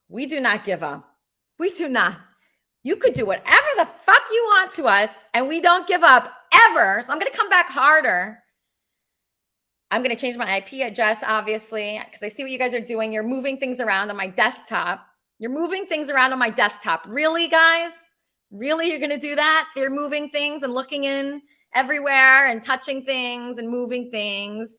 we do not give up. We do not. You could do whatever the fuck you want to us, and we don't give up ever. So I'm going to come back harder. I'm going to change my IP address, obviously, because I see what you guys are doing. You're moving things around on my desktop. Really, guys? Really, you're going to do that? You're moving things and looking in everywhere and touching things and moving things.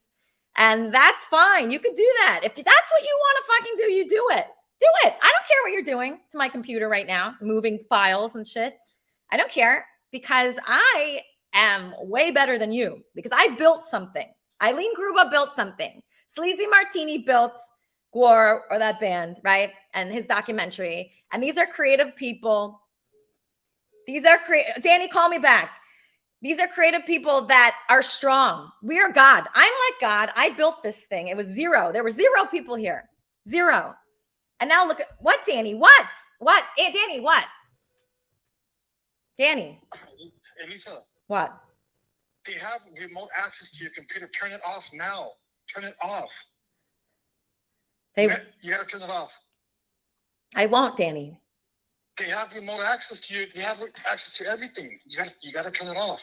And that's fine. You could do that. If that's what you want to fucking do, you do it. Do it. I don't care what you're doing to my computer right now, moving files and shit. I don't care, because I am way better than you, because I built something. Eileen Gruba built something. Sleazy Martini built Gwar, or that band, right? And his documentary. And these are creative people. Danny, call me back. These are creative people that are strong. We are God. I'm like God. I built this thing. It was zero. There were 0 people here. 0. And now look at what, Danny? What? Danny, what? Danny. Elisa, What? they have remote access to your computer. Turn it off now. Turn it off. They, You gotta turn it off. I won't, Danny. They have remote access to you. They have access to everything. You gotta turn it off.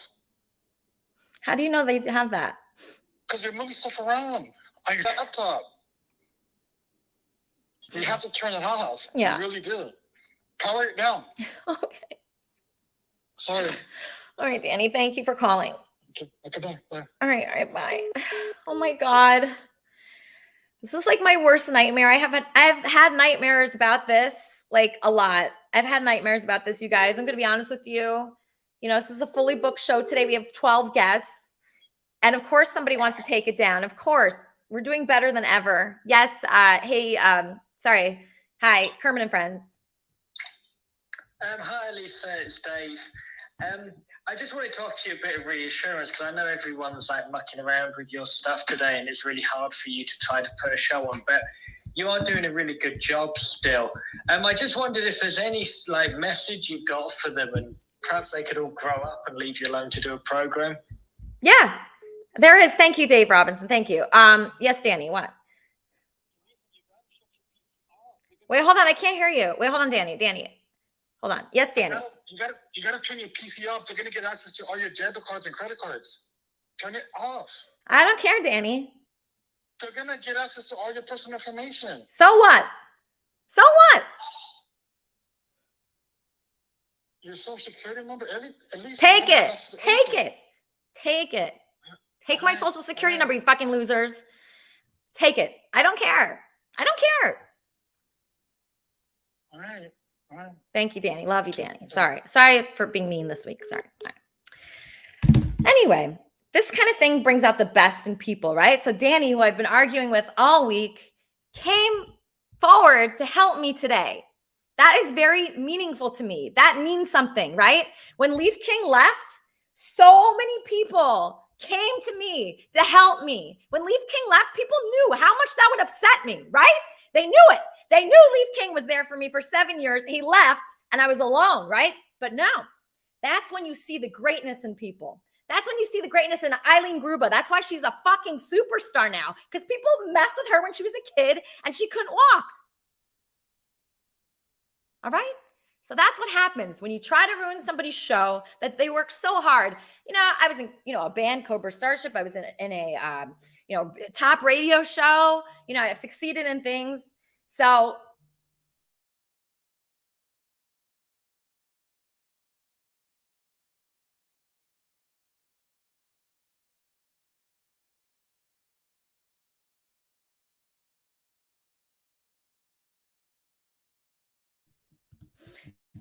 How do you know they have that? Because they're moving stuff around on your laptop. You have to turn it off. Yeah. You really do. Power it down. Okay. Sorry. All right, Danny. Thank you for calling. Okay, bye. Bye. All right, bye. Oh my God. This is like my worst nightmare. I've had nightmares about this, like a lot. I've had nightmares about this, you guys. I'm gonna be honest with you. You know, this is a fully booked show today. We have 12 guests. And of course, somebody wants to take it down. Of course, we're doing better than ever. Yes. Hey, sorry. Hi, Kermit and Friends. Hi, Elisa. It's Dave. I just wanted to offer you a bit of reassurance because I know everyone's like mucking around with your stuff today, and it's really hard for you to try to put a show on. But you are doing a really good job still. I just wondered if there's any like message you've got for them, and perhaps they could all grow up and leave you alone to do a program. Yeah, there is. Thank you, Dave Robinson. Thank you. Yes, Danny. What? Wait, hold on. I can't hear you. Wait, hold on, Danny. Danny, hold on. Yes, Danny. You gotta turn your PC off. They're gonna get access to all your debit cards and credit cards. Turn it off. I don't care, Danny. They're gonna get access to all your personal information. So what? So what? Your social security number, at least Take it. Take it. Take it. Take my social security number, you fucking losers. Take it. I don't care. I don't care. All right. All right. Thank you, Danny. Love you, Danny. Sorry. Sorry for being mean this week. Sorry. Anyway, this kind of thing brings out the best in people, right? So Danny, who I've been arguing with all week, came forward to help me today. That is very meaningful to me. That means something, right? When Leaf King left, so many people came to me to help me. When Leaf King left, people knew how much that would upset me, right? They knew it. They knew Leaf King was there for me for 7 years. He left and I was alone, right? But no, that's when you see the greatness in people. That's when you see the greatness in Eileen Gruba. That's why she's a fucking superstar now, because people messed with her when she was a kid and she couldn't walk. All right? So that's what happens when you try to ruin somebody's show that they work so hard. You know, I was in, a band, Cobra Starship. I was in a, top radio show. I've succeeded in things. So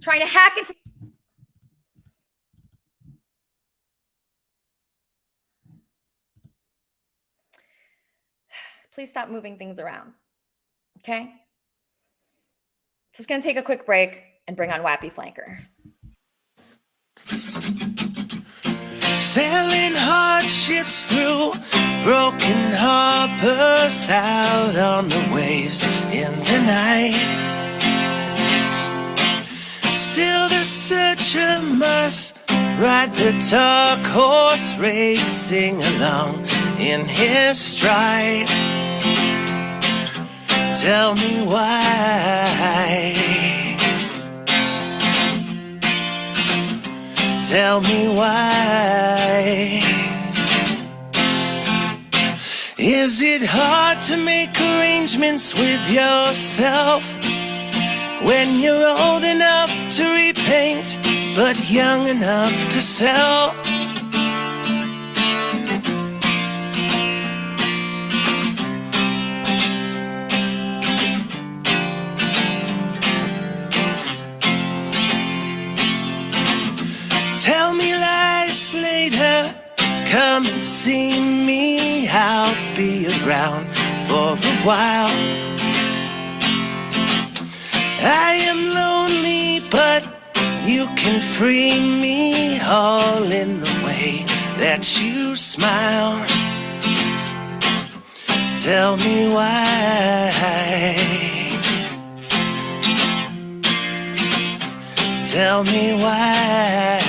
trying to hack into please stop moving things around. Okay? Just gonna take a quick break and bring on Wappy Flanker. Sailing hardships through broken harbors out on the waves in the night. Still the searcher must ride the dark horse, racing along in his stride. Tell me why. Tell me why. Is it hard to make arrangements with yourself when you're old enough to repaint but young enough to sell? Tell me lies later, come and see me, I'll be around for a while. I am lonely, but you can free me, all in the way that you smile. Tell me why. Tell me why.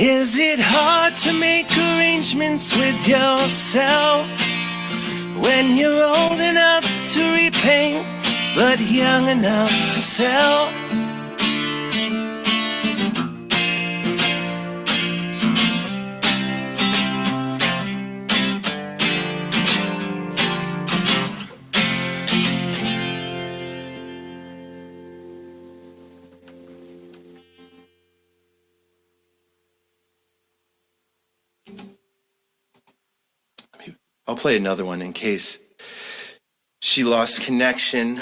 Is it hard to make arrangements with yourself when you're old enough to repaint but young enough to sell? I'll play another one in case she lost connection.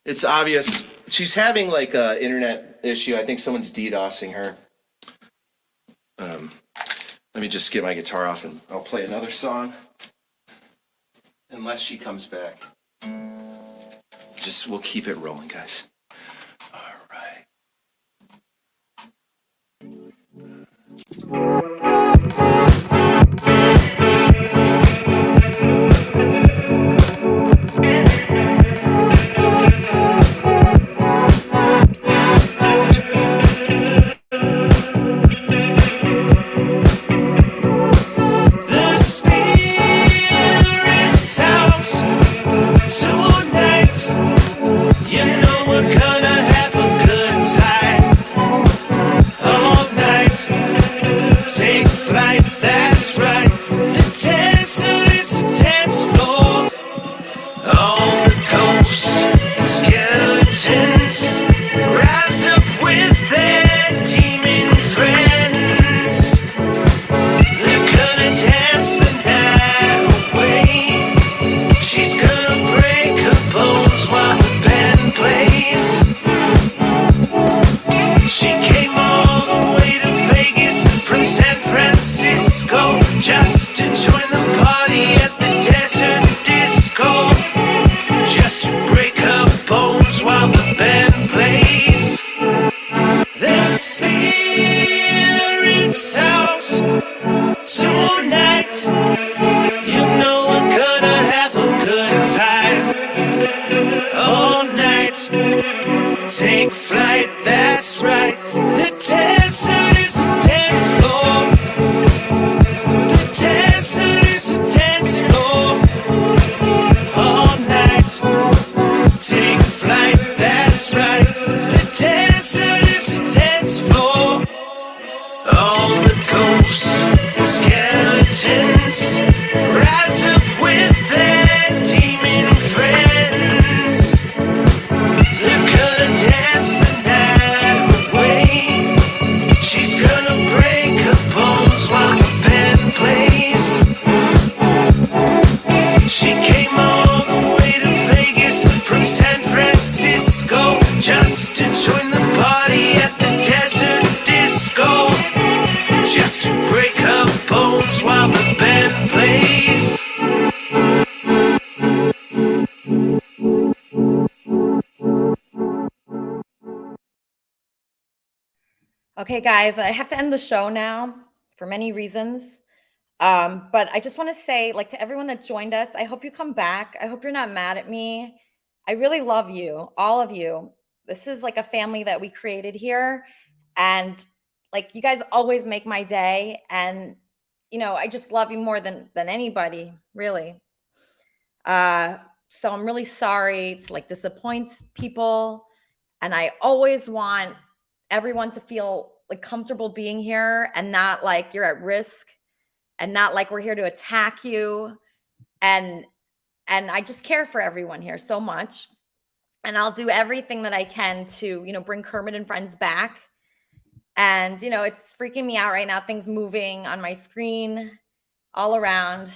It's obvious she's having like a internet issue. I think someone's DDoSing her. Let me just get my guitar off and I'll play another song. Unless she comes back. We'll keep it rolling, guys. All right. Take flight, that's right. The desert is a dance floor. All the ghosts and skeletons rise up with their demon friends. They're gonna dance the night away. She's gonna break her bones while the band plays. She came all the way to Vegas from San Francisco just to join the party at the desert disco, just to break her bones while the band plays. The spirit's house tonight. You know we're gonna have a good time all night. Take flight, that's right. The desert is a dance floor. The desert is a dance floor. All night. Take flight, that's right. The desert is a dance floor. All the ghosts and skeletons rise up with their demon friends. They're gonna dance the night away. She's gonna break her bones while the band plays. She came all the way to Vegas from San Francisco just to join the party at the desert disco, just to break her bones while the band plays. Okay, guys, I have to end the show now for many reasons. But I just want to say, like, to everyone that joined us, I hope you come back. I hope you're not mad at me. I really love you, all of you. This is like a family that we created here. And like, you guys always make my day. And, you know, I just love you more than anybody, really. So I'm really sorry to like disappoint people. And I always want everyone to feel like comfortable being here and not like you're at risk and not like we're here to attack you. And I just care for everyone here so much. And I'll do everything that I can to, you know, bring Kermit and Friends back. And, you know, it's freaking me out right now. Things moving on my screen all around.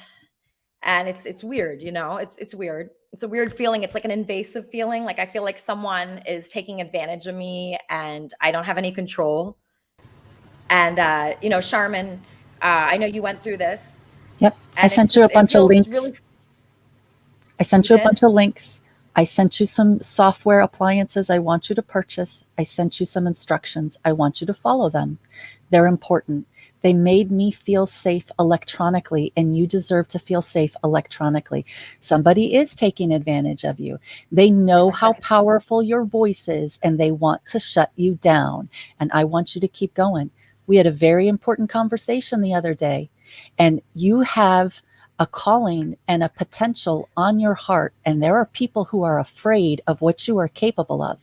And it's weird, you know, it's weird. It's a weird feeling. It's like an invasive feeling. Like I feel like someone is taking advantage of me and I don't have any control. And, you know, Charmin, I know you went through this. Yep. I sent you a bunch of links. I sent you a bunch of links. I sent you some software appliances I want you to purchase. I sent you some instructions. I want you to follow them. They're important. They made me feel safe electronically, and you deserve to feel safe electronically. Somebody is taking advantage of you. They know how powerful your voice is, and they want to shut you down. And I want you to keep going. We had a very important conversation the other day, and you have a calling and a potential on your heart, and there are people who are afraid of what you are capable of.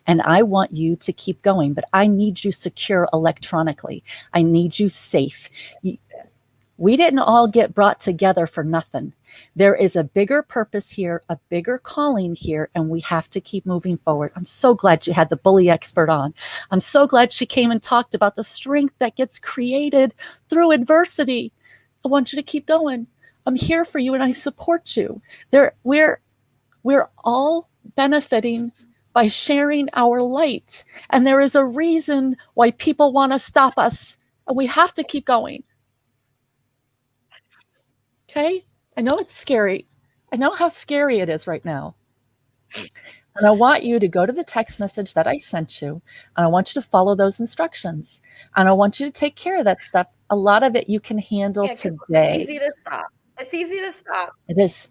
And I want you to keep going, but I need you secure electronically. I need you safe. We didn't all get brought together for nothing. There is a bigger purpose here, a bigger calling here, and we have to keep moving forward. I'm so glad you had the bully expert on. I'm so glad she came and talked about the strength that gets created through adversity. I want you to keep going. I'm here for you and I support you. We're all benefiting by sharing our light. And there is a reason why people want to stop us. And we have to keep going. Okay? I know it's scary. I know how scary it is right now. And I want you to go to the text message that I sent you, and I want you to follow those instructions. And I want you to take care of that stuff. A lot of it you can handle today. It's easy to stop. It's easy to stop. It is.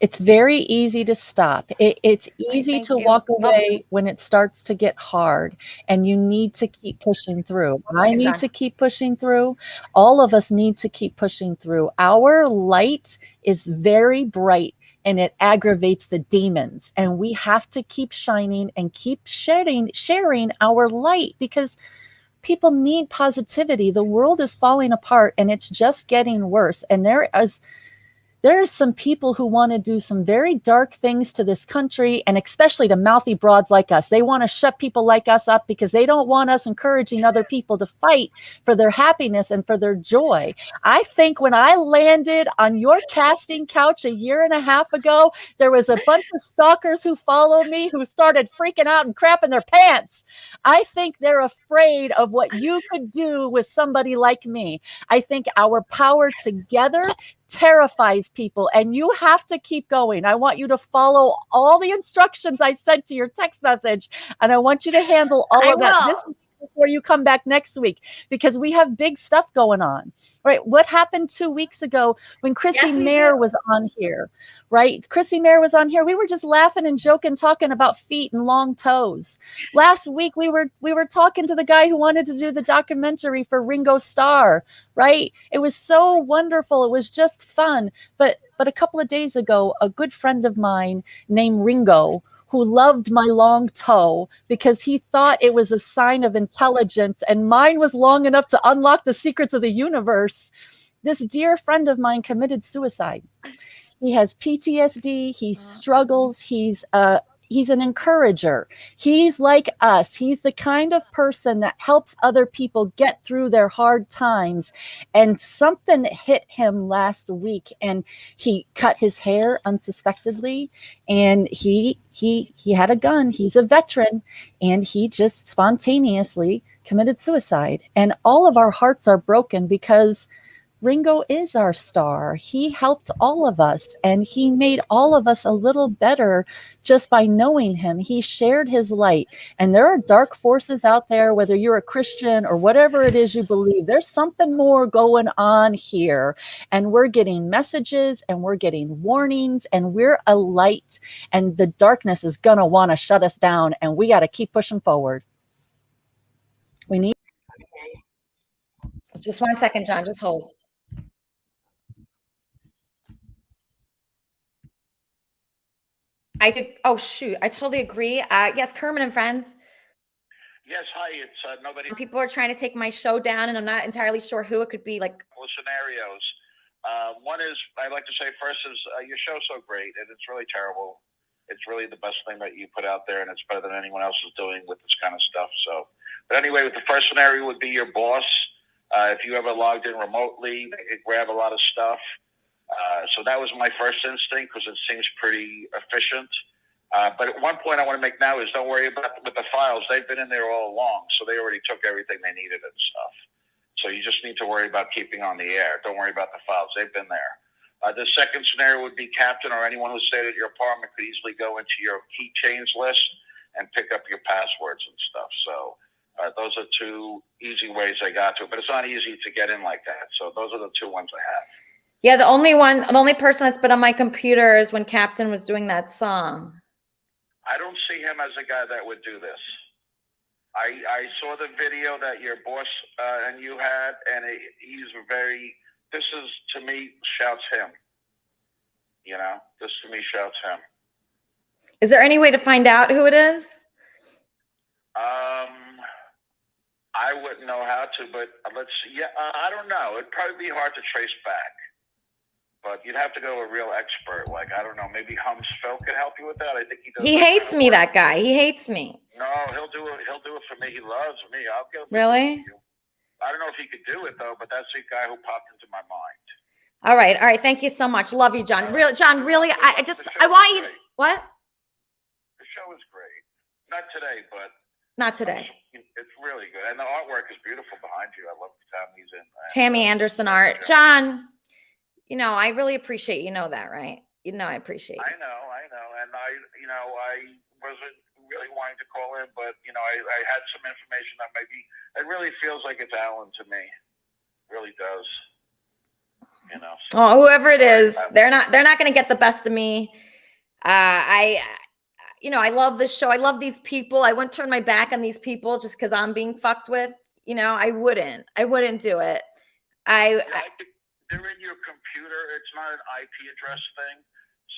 It's very easy to stop. It's easy to walk away when it starts to get hard, and you need to keep pushing through. I need to keep pushing through. All of us need to keep pushing through. Our light is very bright, and it aggravates the demons, and we have to keep shining and keep sharing our light, because people need positivity. The world is falling apart, and it's just getting worse. And there are some people who want to do some very dark things to this country, and especially to mouthy broads like us. They want to shut people like us up because they don't want us encouraging other people to fight for their happiness and for their joy. I think when I landed on your casting couch a year and a half ago, there was a bunch of stalkers who followed me who started freaking out and crapping their pants. I think they're afraid of what you could do with somebody like me. I think our power together terrifies people, and you have to keep going. I want you to follow all the instructions I sent to your text message, and I want you to handle all of that this week before you come back next week, because we have big stuff going on. Right? What happened 2 weeks ago when Chrissy Mayer was on here? Right? Chrissy Mayer was on here. We were just laughing and joking, talking about feet and long toes. Last week we were talking to the guy who wanted to do the documentary for Ringo Starr. Right? It was so wonderful. It was just fun. But a couple of days ago, a good friend of mine named Ringo, who loved my long toe because he thought it was a sign of intelligence, and mine was long enough to unlock the secrets of the universe. This dear friend of mine committed suicide. He has PTSD. He struggles. He's an encourager. He's like us. He's the kind of person that helps other people get through their hard times. And something hit him last week, and he cut his hair unsuspectedly, and he had a gun. He's a veteran, and he just spontaneously committed suicide. And all of our hearts are broken because Ringo is our star. He helped all of us, and he made all of us a little better just by knowing him. He shared his light. And there are dark forces out there, whether you're a Christian or whatever it is you believe. There's something more going on here. And we're getting messages, and we're getting warnings, and we're a light. And the darkness is going to want to shut us down, and we got to keep pushing forward. We need. Just 1 second, John. Just hold. Oh shoot, I totally agree. Yes, Kermit and Friends. Yes, hi, it's nobody. People are trying to take my show down, and I'm not entirely sure who it could be. Like Scenarios. One is, I'd like to say first is your show's so great, and it's really terrible. It's really the best thing that you put out there, and it's better than anyone else is doing with this kind of stuff. So, but anyway, with the first scenario would be your boss. If you ever logged in remotely, they could grab a lot of stuff. So that was my first instinct because it seems pretty efficient. But at one point I want to make now is don't worry about with the files. They've been in there all along, so they already took everything they needed and stuff. So you just need to worry about keeping on the air. Don't worry about the files. They've been there. The second scenario would be Captain or anyone who stayed at your apartment could easily go into your keychains list and pick up your passwords and stuff. So those are two easy ways I got to it. But it's not easy to get in like that. So those are the two ones I have. Yeah, the only person that's been on my computer is when Captain was doing that song. I don't see him as a guy that would do this. I saw the video that your boss and you had, and this is, to me, shouts him. This to me shouts him. Is there any way to find out who it is? I wouldn't know how to, but let's see. Yeah, I don't know. It'd probably be hard to trace back. But you'd have to go to a real expert. Like, I don't know, maybe Hums Phil could help you with that. I think he does. He hates me, that guy. He hates me. No, he'll do it. He'll do it for me. He loves me. I'll get him. Really? I don't know if he could do it though, but that's the guy who popped into my mind. All right. Thank you so much. Love you, John. John, really, I want you. What? The show is great. Not today, but. Not today. It's really good, and the artwork is beautiful behind you. I love the Tammy's in. Tammy Anderson art. John, I really appreciate that, right? I appreciate it. I know, and I wasn't really wanting to call in, but I had some information that maybe it really feels like it's Alan to me. It really does. Oh, whoever it is, they're not going to get the best of me. I love this show. I love these people. I wouldn't turn my back on these people just because I'm being fucked with. I wouldn't do it. They're in your computer. It's not an IP address thing.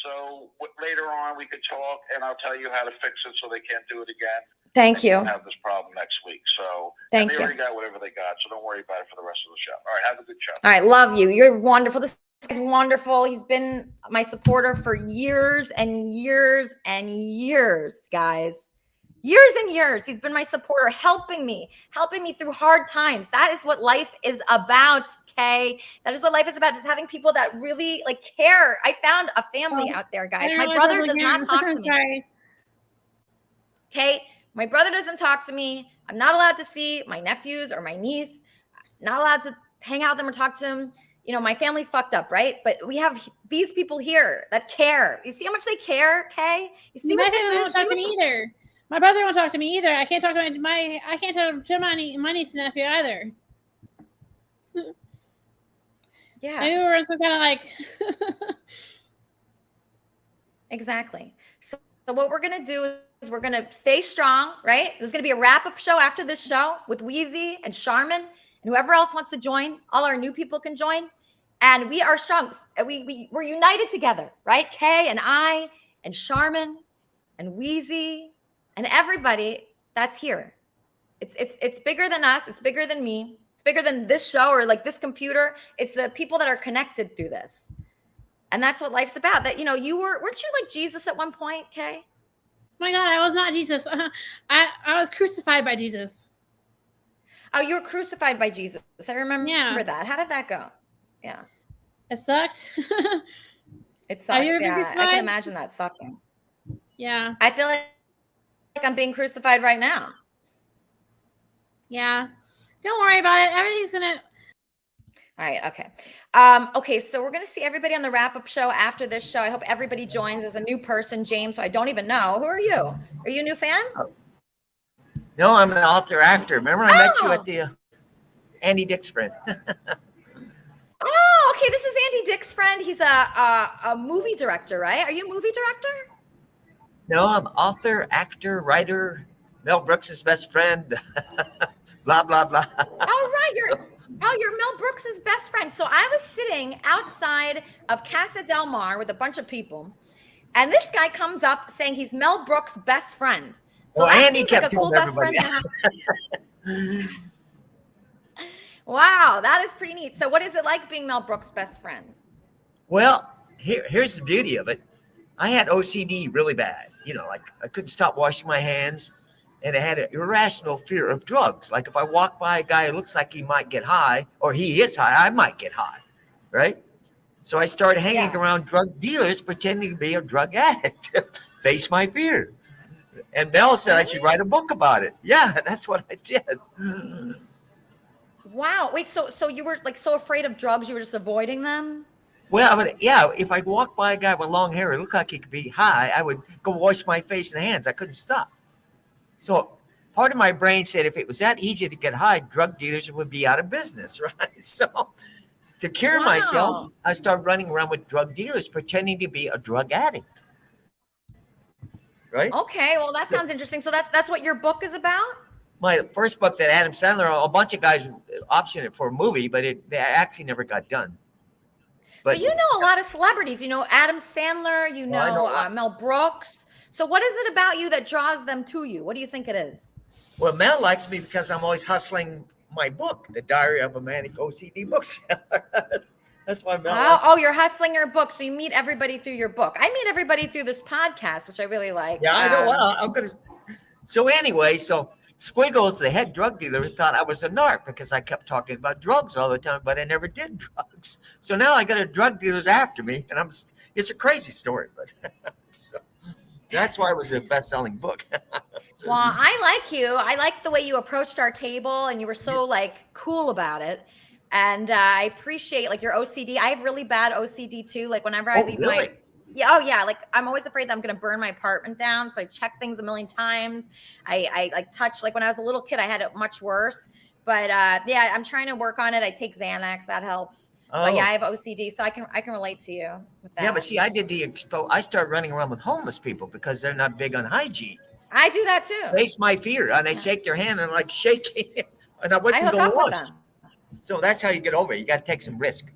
So later on we could talk, and I'll tell you how to fix it so they can't do it again. Thank you. We'll have this problem next week. So they already got whatever they got. So don't worry about it for the rest of the show. All right, have a good show. All right, love you. You're wonderful. This is wonderful. He's been my supporter for years and years and years, guys. Years and years. He's been my supporter, helping me through hard times. That is what life is about, okay? That is what life is about, is having people that really care. I found a family out there, guys. My brother does not talk to me. Okay? My brother doesn't talk to me. I'm not allowed to see my nephews or my niece. Not allowed to hang out with them or talk to them. My family's fucked up, right? But we have these people here that care. You see how much they care, okay? You see what this is? Won't talk to me either. My brother won't talk to me either. I can't talk to my niece and nephew either. Yeah. Maybe we're in some kind of Exactly. So what we're going to do is we're going to stay strong, right? There's going to be a wrap-up show after this show with Wheezy and Charmin and whoever else wants to join. All our new people can join. And we are strong. We're united together, right? Kay and I and Charmin and Wheezy and everybody that's here. It's bigger than us. It's bigger than me. It's bigger than this show or this computer. It's the people that are connected through this. And that's what life's about. That, weren't you like Jesus at one point, Kay? Oh my God, I was not Jesus. I was crucified by Jesus. Oh, you were crucified by Jesus. I remember that. How did that go? Yeah. It sucked. It sucked. Have you ever been I crucified? can imagine that sucking. Yeah. I feel like I'm being crucified right now. Yeah. Don't worry about it. Everything's in it. All right. Okay. Okay. So we're going to see everybody on the wrap-up show after this show. I hope everybody joins as a new person, James. So I don't even know. Who are you? Are you a new fan? No, I'm an author actor. Remember I met you at the Andy Dick's friend. Oh, okay. This is Andy Dick's friend. He's a movie director, right? Are you a movie director? No, I'm author, actor, writer, Mel Brooks' best friend. Blah, blah, blah. All right. You're Mel Brooks' best friend. So I was sitting outside of Casa Del Mar with a bunch of people, and this guy comes up saying he's Mel Brooks' best friend. So well, Andy kept telling everybody. Wow, that is pretty neat. So what is it like being Mel Brooks' best friend? Well, here's the beauty of it. I had OCD really bad. I couldn't stop washing my hands. And I had an irrational fear of drugs. Like if I walk by a guy who looks like he might get high, or he is high, I might get high, right? So I started hanging around drug dealers, pretending to be a drug addict, face my fear. And Mel said I should write a book about it. Yeah, that's what I did. Wow. Wait, so you were so afraid of drugs, you were just avoiding them? Well, if I walked by a guy with long hair, it looked like he could be high, I would go wash my face and hands. I couldn't stop. So part of my brain said if it was that easy to get high, drug dealers would be out of business, right? So to cure myself, I started running around with drug dealers, pretending to be a drug addict. Right? Okay, well, that sounds interesting. So that's what your book is about? my first book that Adam Sandler, a bunch of guys optioned it for a movie, but they actually never got done. So you know a lot of celebrities. You know Adam Sandler. You Well, I know know Mel Brooks. So what is it about you that draws them to you? What do you think it is? Well, Mel likes me because I'm always hustling my book, The Diary of a Manic OCD Bookseller. That's why Mel. Oh, you're hustling your book. So you meet everybody through your book. I meet everybody through this podcast, which I really like. Yeah, I know. Well, I'm gonna. So anyway, so Squiggles, the head drug dealer, thought I was a narc because I kept talking about drugs all the time, but I never did drugs. So now I got a drug dealers after me, and it's a crazy story, but so that's why it was a best-selling book. Well, I like you. I like the way you approached our table, and you were so like cool about it. And I appreciate like your OCD. I have really bad OCD too. Like whenever I leave my like I'm always afraid that I'm gonna burn my apartment down. So I check things a million times. I like touch, like when I was a little kid, I had it much worse. But yeah, I'm trying to work on it. I take Xanax, that helps. But yeah, I have OCD, so I can relate to you with that. Yeah, but see, I did I started running around with homeless people because they're not big on hygiene. I do that too. Face my fear, and they shake their hand and like shaking, and I wouldn't go wash. So that's how you get over it. You got to take some risk.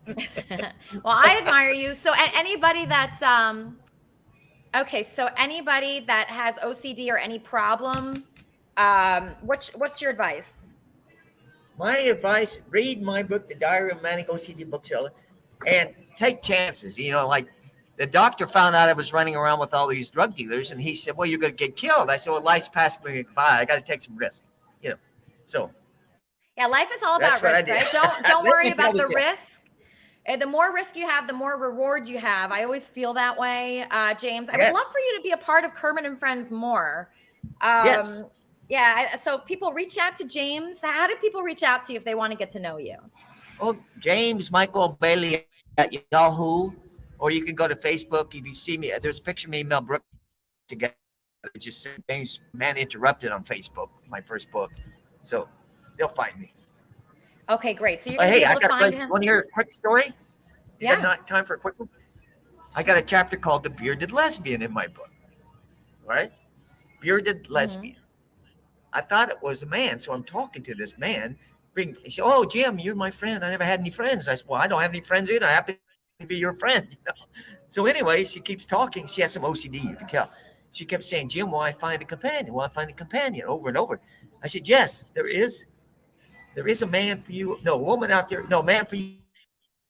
Well, I admire you. So anybody that's okay, so anybody that has OCD or any problem, what's your advice? My advice: read my book, The Diary of a Manic OCD Bookseller, and take chances. You know, like the doctor found out I was running around with all these drug dealers, and he said, "Well, you're going to get killed." I said, "Well, life's passing me by. I got to take some risk." You know, so. Yeah, life is all about risk, right? Don't worry about the risk. The more risk you have, the more reward you have. I always feel that way, James. I would love for you to be a part of Kermit and Friends more. Yes. Yeah, so people reach out to James. How do people reach out to you if they want to get to know you? Oh, James Michael Bailey at Yahoo, or you can go to Facebook. If you see me, there's a picture of me and Mel Brooks together. Just said James Man Interrupted on Facebook, my first book. So they'll find me. Okay, great. So you're gonna be able to find him. Want to hear a quick story? Yeah. Not time for a quick one. I got a chapter called "The Bearded Lesbian" in my book. Right? Bearded lesbian. I thought it was a man, so I'm talking to this man. He said, "Oh, Jim, you're my friend. I never had any friends." I said, "Well, I don't have any friends either. I happen to be your friend." You know? So anyway, she keeps talking. She has some OCD, you can tell. She kept saying, "Jim, will I find a companion? Will I find a companion?" Over and over. I said, "Yes, there is. There is a man for you. No, a woman out there. No, man for you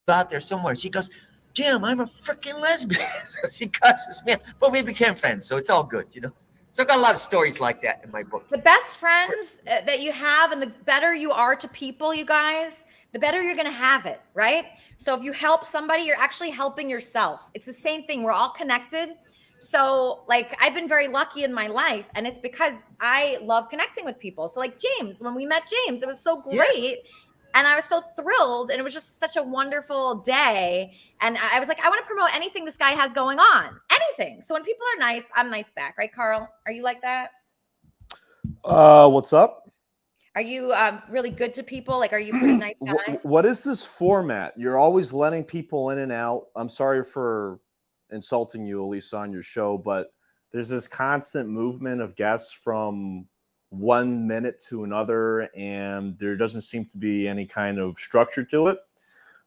out there somewhere." She goes, "Jim, I'm a freaking lesbian." So she cusses me, but we became friends. So it's all good, you know. So I've got a lot of stories like that in my book. The best friends that you have, and the better you are to people, you guys, the better you're going to have it, right? So if you help somebody, you're actually helping yourself. It's the same thing. We're all connected. So like I've been very lucky in my life, and it's because I love connecting with people. So like James, when we met James, it was so great. Yes. And I was so thrilled, and it was just such a wonderful day. And I was like, I want to promote anything this guy has going on, anything. So when people are nice, I'm nice back, right, Carl? Are you like that? What's up? Are you really good to people? Like, are you a pretty nice guy? What is this format? You're always letting people in and out. I'm sorry for insulting you, Elisa, on your show, but there's this constant movement of guests from 1 minute to another, and there doesn't seem to be any kind of structure to it.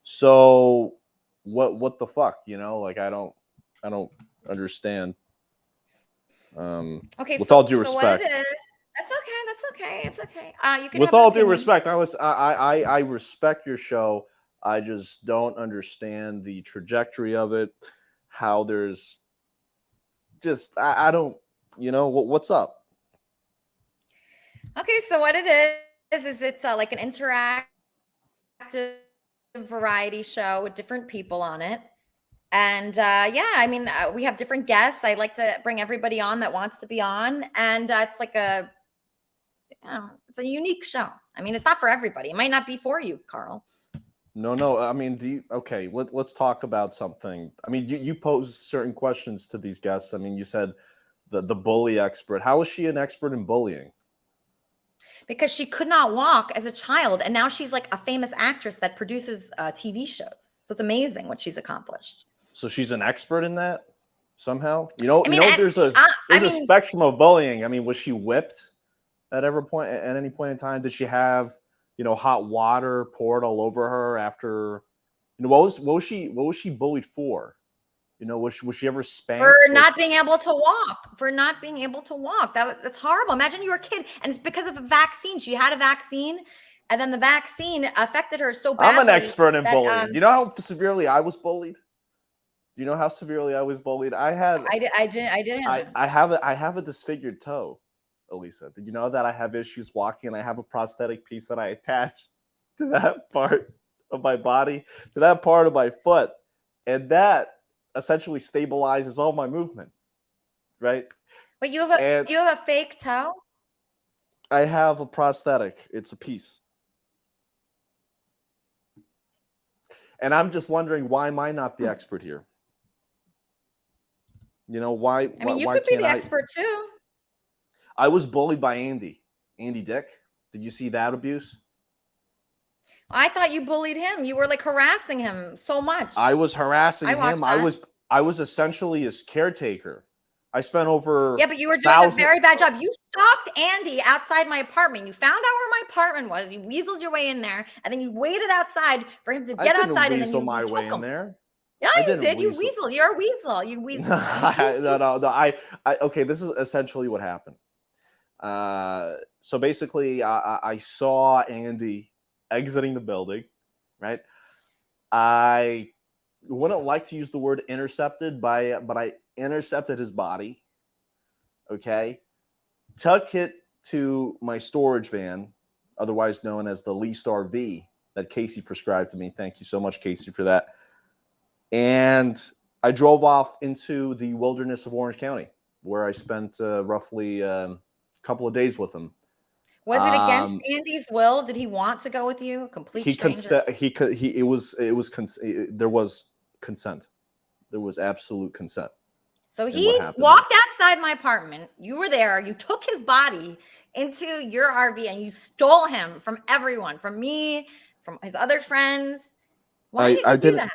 So what the fuck, you know? Like I don't understand. Okay, with all due respect. What it is, that's okay. It's okay. You can. With all due respect, I respect your show. I just don't understand the trajectory of it. How there's just I don't, you know, what's up? Okay, so what it is it's like an interactive variety show with different people on it. And yeah, I mean, we have different guests. I like to bring everybody on that wants to be on. And it's like it's a unique show. I mean, it's not for everybody. It might not be for you, Carl. No. I mean, let's talk about something. I mean, you pose certain questions to these guests. I mean, you said the bully expert. How is she an expert in bullying? Because she could not walk as a child, and now she's like a famous actress that produces TV shows. So it's amazing what she's accomplished. So she's an expert in that somehow. You know, I mean, there's a spectrum of bullying. I mean, was she whipped? at any point in time? Did she have, hot water poured all over her after, what was she bullied for? Was she ever spanked? For not being able to walk. That's horrible. Imagine you were a kid and it's because of a vaccine. She had a vaccine and then the vaccine affected her so badly. I'm an expert in that, bullying. Do you know how severely I was bullied? Do you know how severely I was bullied? I did. I have a disfigured toe, Elisa. Did you know that I have issues walking and I have a prosthetic piece that I attach to that part of my body, to that part of my foot, and that essentially stabilizes all my movement, right? But you have a fake toe? I have a prosthetic. It's a piece. And I'm just wondering, why am I not the expert here? Why? I mean, you why could be can't the expert too. I was bullied by Andy Dick. Did you see that abuse? I thought you bullied him. You were like harassing him so much. I was harassing him. That. I was essentially his caretaker. I spent over Yeah, but you were doing a very bad job. You stalked Andy outside my apartment. You found out where my apartment was. You weaseled your way in there, and then you waited outside for him to get outside, and then you my took way him. in there. Yeah, you did. You weasel. You're a weasel. You weasel. No. Okay. This is essentially what happened. So basically, I saw Andy exiting the building. Right. I wouldn't like to use the word intercepted, but I intercepted his body. Okay. Took it to my storage van, otherwise known as the Least RV that Casey prescribed to me. Thank you so much, Casey, for that. And I drove off into the wilderness of Orange County, where I spent roughly a couple of days with him. Was it against Andy's will? Did he want to go with you? A complete stranger? There was consent. There was absolute consent. So he walked outside my apartment. You were there. You took his body into your RV and you stole him from everyone, from me, from his other friends. Why did you do that?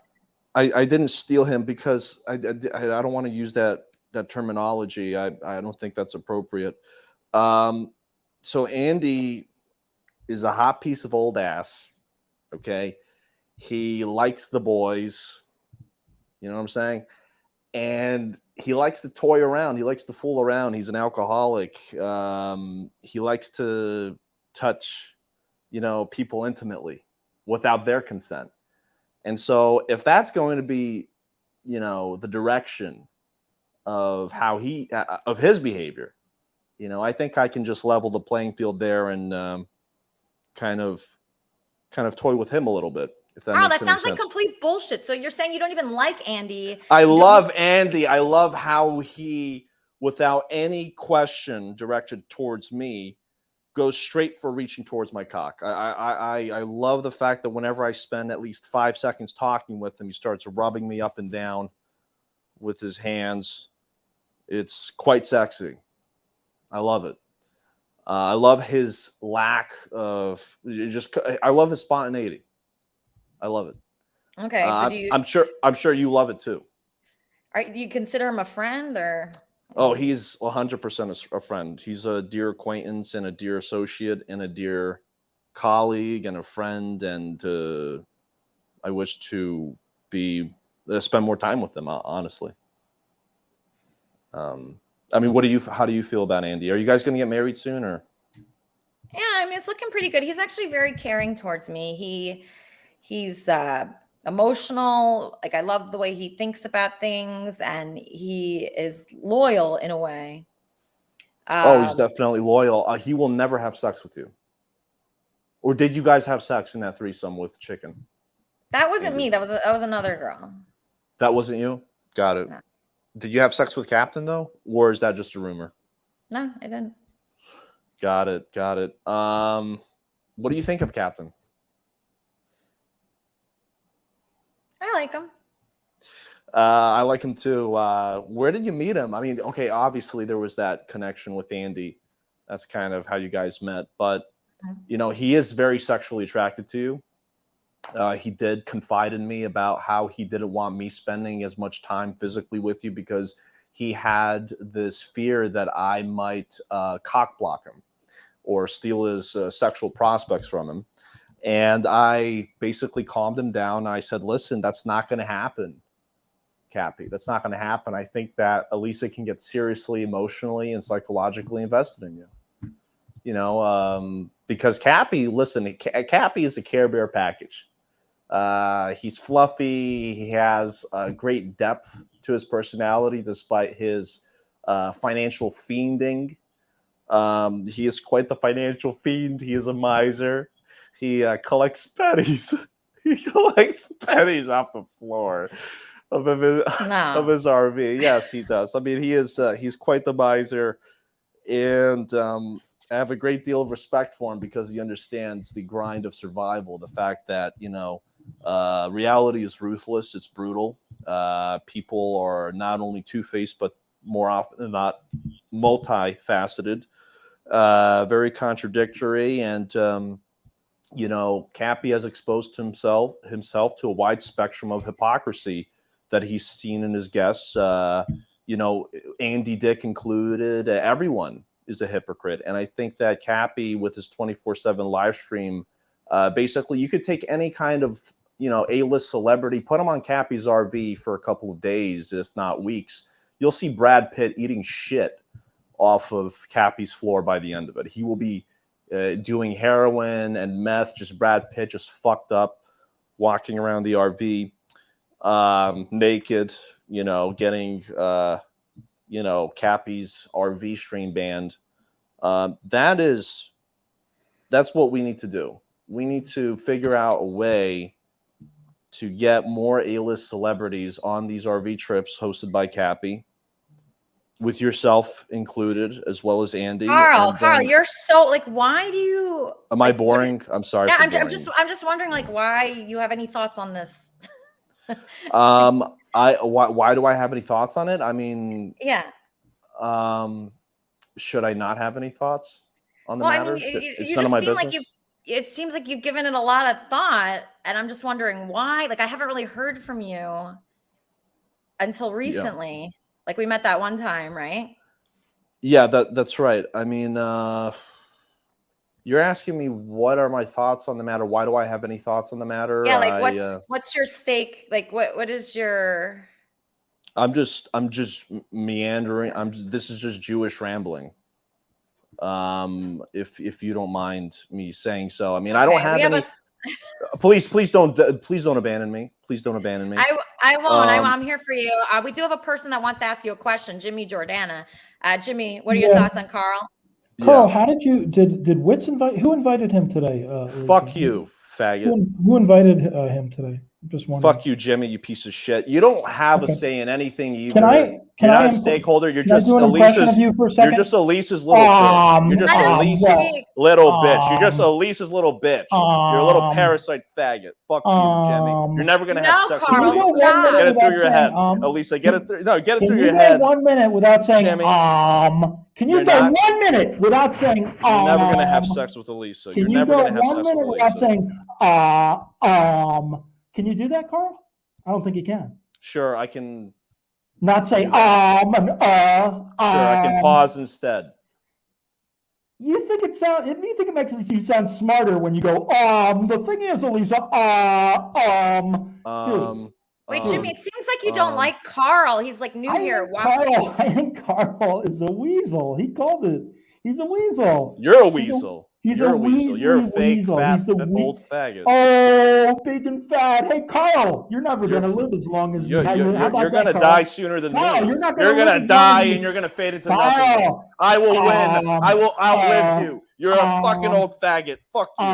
I didn't steal him because I don't want to use that terminology. I don't think that's appropriate. So Andy is a hot piece of old ass. Okay. He likes the boys. You know what I'm saying? And he likes to toy around. He likes to fool around. He's an alcoholic. He likes to touch, people intimately without their consent. And so if that's going to be, the direction of of his behavior, I think I can just level the playing field there and kind of toy with him a little bit. If that makes that any sounds sense. like complete bullshit. So you're saying you don't even like Andy? I love Andy. I love how he, without any question directed towards me, goes straight for reaching towards my cock. I love the fact that whenever I spend at least 5 seconds talking with him, he starts rubbing me up and down with his hands. It's quite sexy. I love it. I love his lack of I love his spontaneity. I love it. Okay, so do you? I'm sure you love it too. Do you consider him a friend or? Oh, he's 100% a friend. He's a dear acquaintance and a dear associate and a dear colleague and a friend. And I wish to spend more time with him, honestly. I mean, how do you feel about Andy? Are you guys going to get married soon or? Yeah, I mean, it's looking pretty good. He's actually very caring towards me. He's emotional. Like, I love the way he thinks about things, and he is loyal in a way. He's definitely loyal. He will never have sex with you. Or did you guys have sex in that threesome with Chicken? That wasn't me. That was another girl. That wasn't you? Got it. No. Did you have sex with Captain though, or is that just a rumor? No, I didn't. Got it. What do you think of Captain? I like him. I like him too. Where did you meet him? I mean, okay, obviously there was that connection with Andy. That's kind of how you guys met. But, he is very sexually attracted to you. He did confide in me about how he didn't want me spending as much time physically with you because he had this fear that I might cock block him. or steal his sexual prospects from him. And I basically calmed him down. I said, listen, that's not going to happen, Cappy. That's not going to happen. I think that Elisa can get seriously, emotionally, and psychologically invested in you. Because Cappy, listen, Cappy is a Care Bear package. He's fluffy. He has great depth to his personality, despite his financial fiending. He is quite the financial fiend. He is a miser. He collects pennies. He collects pennies off the floor of his RV. Yes, he does. I mean, he's quite the miser, and I have a great deal of respect for him because he understands the grind of survival. The fact that reality is ruthless. It's brutal. People are not only two-faced, but more often than not, multifaceted, very contradictory, and Cappy has exposed himself to a wide spectrum of hypocrisy that he's seen in his guests. Andy Dick included. Everyone is a hypocrite, and I think that Cappy, with his 24/7 live stream, basically you could take any kind of A-list celebrity, put him on Cappy's RV for a couple of days, if not weeks. You'll see Brad Pitt eating shit off of Cappy's floor by the end of it. He will be doing heroin and meth, just Brad Pitt, just fucked up, walking around the RV naked, getting Cappy's RV stream banned. That's what we need to do. We need to figure out a way to get more A-list celebrities on these RV trips hosted by Cappy, with yourself included, as well as Andy. Carl, you're so why do you? Am I boring? I'm sorry. Yeah, for I'm boring. just wondering why you have any thoughts on this. Why do I have any thoughts on it? I mean, yeah. Should I not have any thoughts on the Well, matter? I mean, It's you none of my just seem business. it seems like you've given it a lot of thought, and I'm just wondering why. I haven't really heard from you until recently. Yeah. We met that one time, right? Yeah, that's right. I mean, you're asking me what are my thoughts on the matter? Why do I have any thoughts on the matter? Yeah, what's your stake? What is your? I'm just meandering. This is just Jewish rambling. If you don't mind me saying so. I mean, I don't have any. Please don't abandon me. Please don't abandon me. I won't. I'm here for you. We do have a person that wants to ask you a question, Jimmy Jordana. Jimmy, what are your thoughts on Carl? Carl, how did Witz invite? Who invited him today? Fuck you, faggot. Who invited him today? Just wondering. Fuck you, Jimmy, you piece of shit. You don't have a say in anything either. You're not a stakeholder. You're just Elisa's. You're just Elisa's little bitch. You're just Elisa's little bitch. You're just Elisa's little bitch. You're a little parasite faggot. Fuck you, Jimmy. You're never gonna have sex with Elisa. Get it through your head, Elisa. Get it through. No, get it through your head. 1 minute without saying Jimmy. Can you go 1 minute without saying You're never gonna have sex with Elisa. You're never gonna have sex with Elisa. Without saying Can you do that, Carl? I don't think you can. Sure, I can. Not say Sure, I can pause instead. You think it makes you sound smarter when you go the thing is, Elisa, Wait, Jimmy, it seems like you don't like Carl. He's new here. Wow. I think Carl is a weasel. He called it. He's a weasel. You're a weasel. You're a weasel. You're a fake, fat, old faggot. Oh, big and fat. Hey, Carl, you're never going to live as long as you're going to die sooner than me. You're going to die and you're going to fade into nothingness. I will win. I will outlive you. You're a fucking old faggot. Fuck you.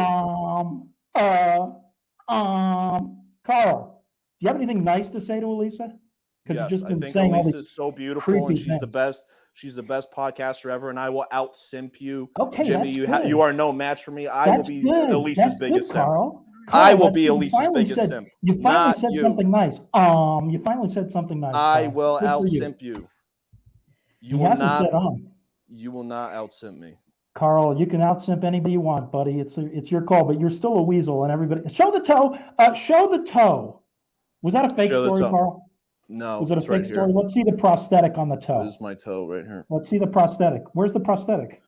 Carl, do you have anything nice to say to Elisa? Yes, I think Elisa is so beautiful and she's the best. She's the best podcaster ever, and I will out-simp you. Okay, Jimmy, you are no match for me. I will be Elisa's biggest simp. Carl, I will be Elisa's biggest simp. You finally said something nice. You finally said something nice. I will out-simp you. You will not. You will not out-simp me. Carl, you can out-simp anybody you want, buddy. It's your call, but you're still a weasel, and everybody. Show the toe. Show the toe. Was that a fake story, Carl? No, was it a fake right story? Here. Let's see the prosthetic on the toe. This is my toe right here. Let's see the prosthetic. Where's the prosthetic?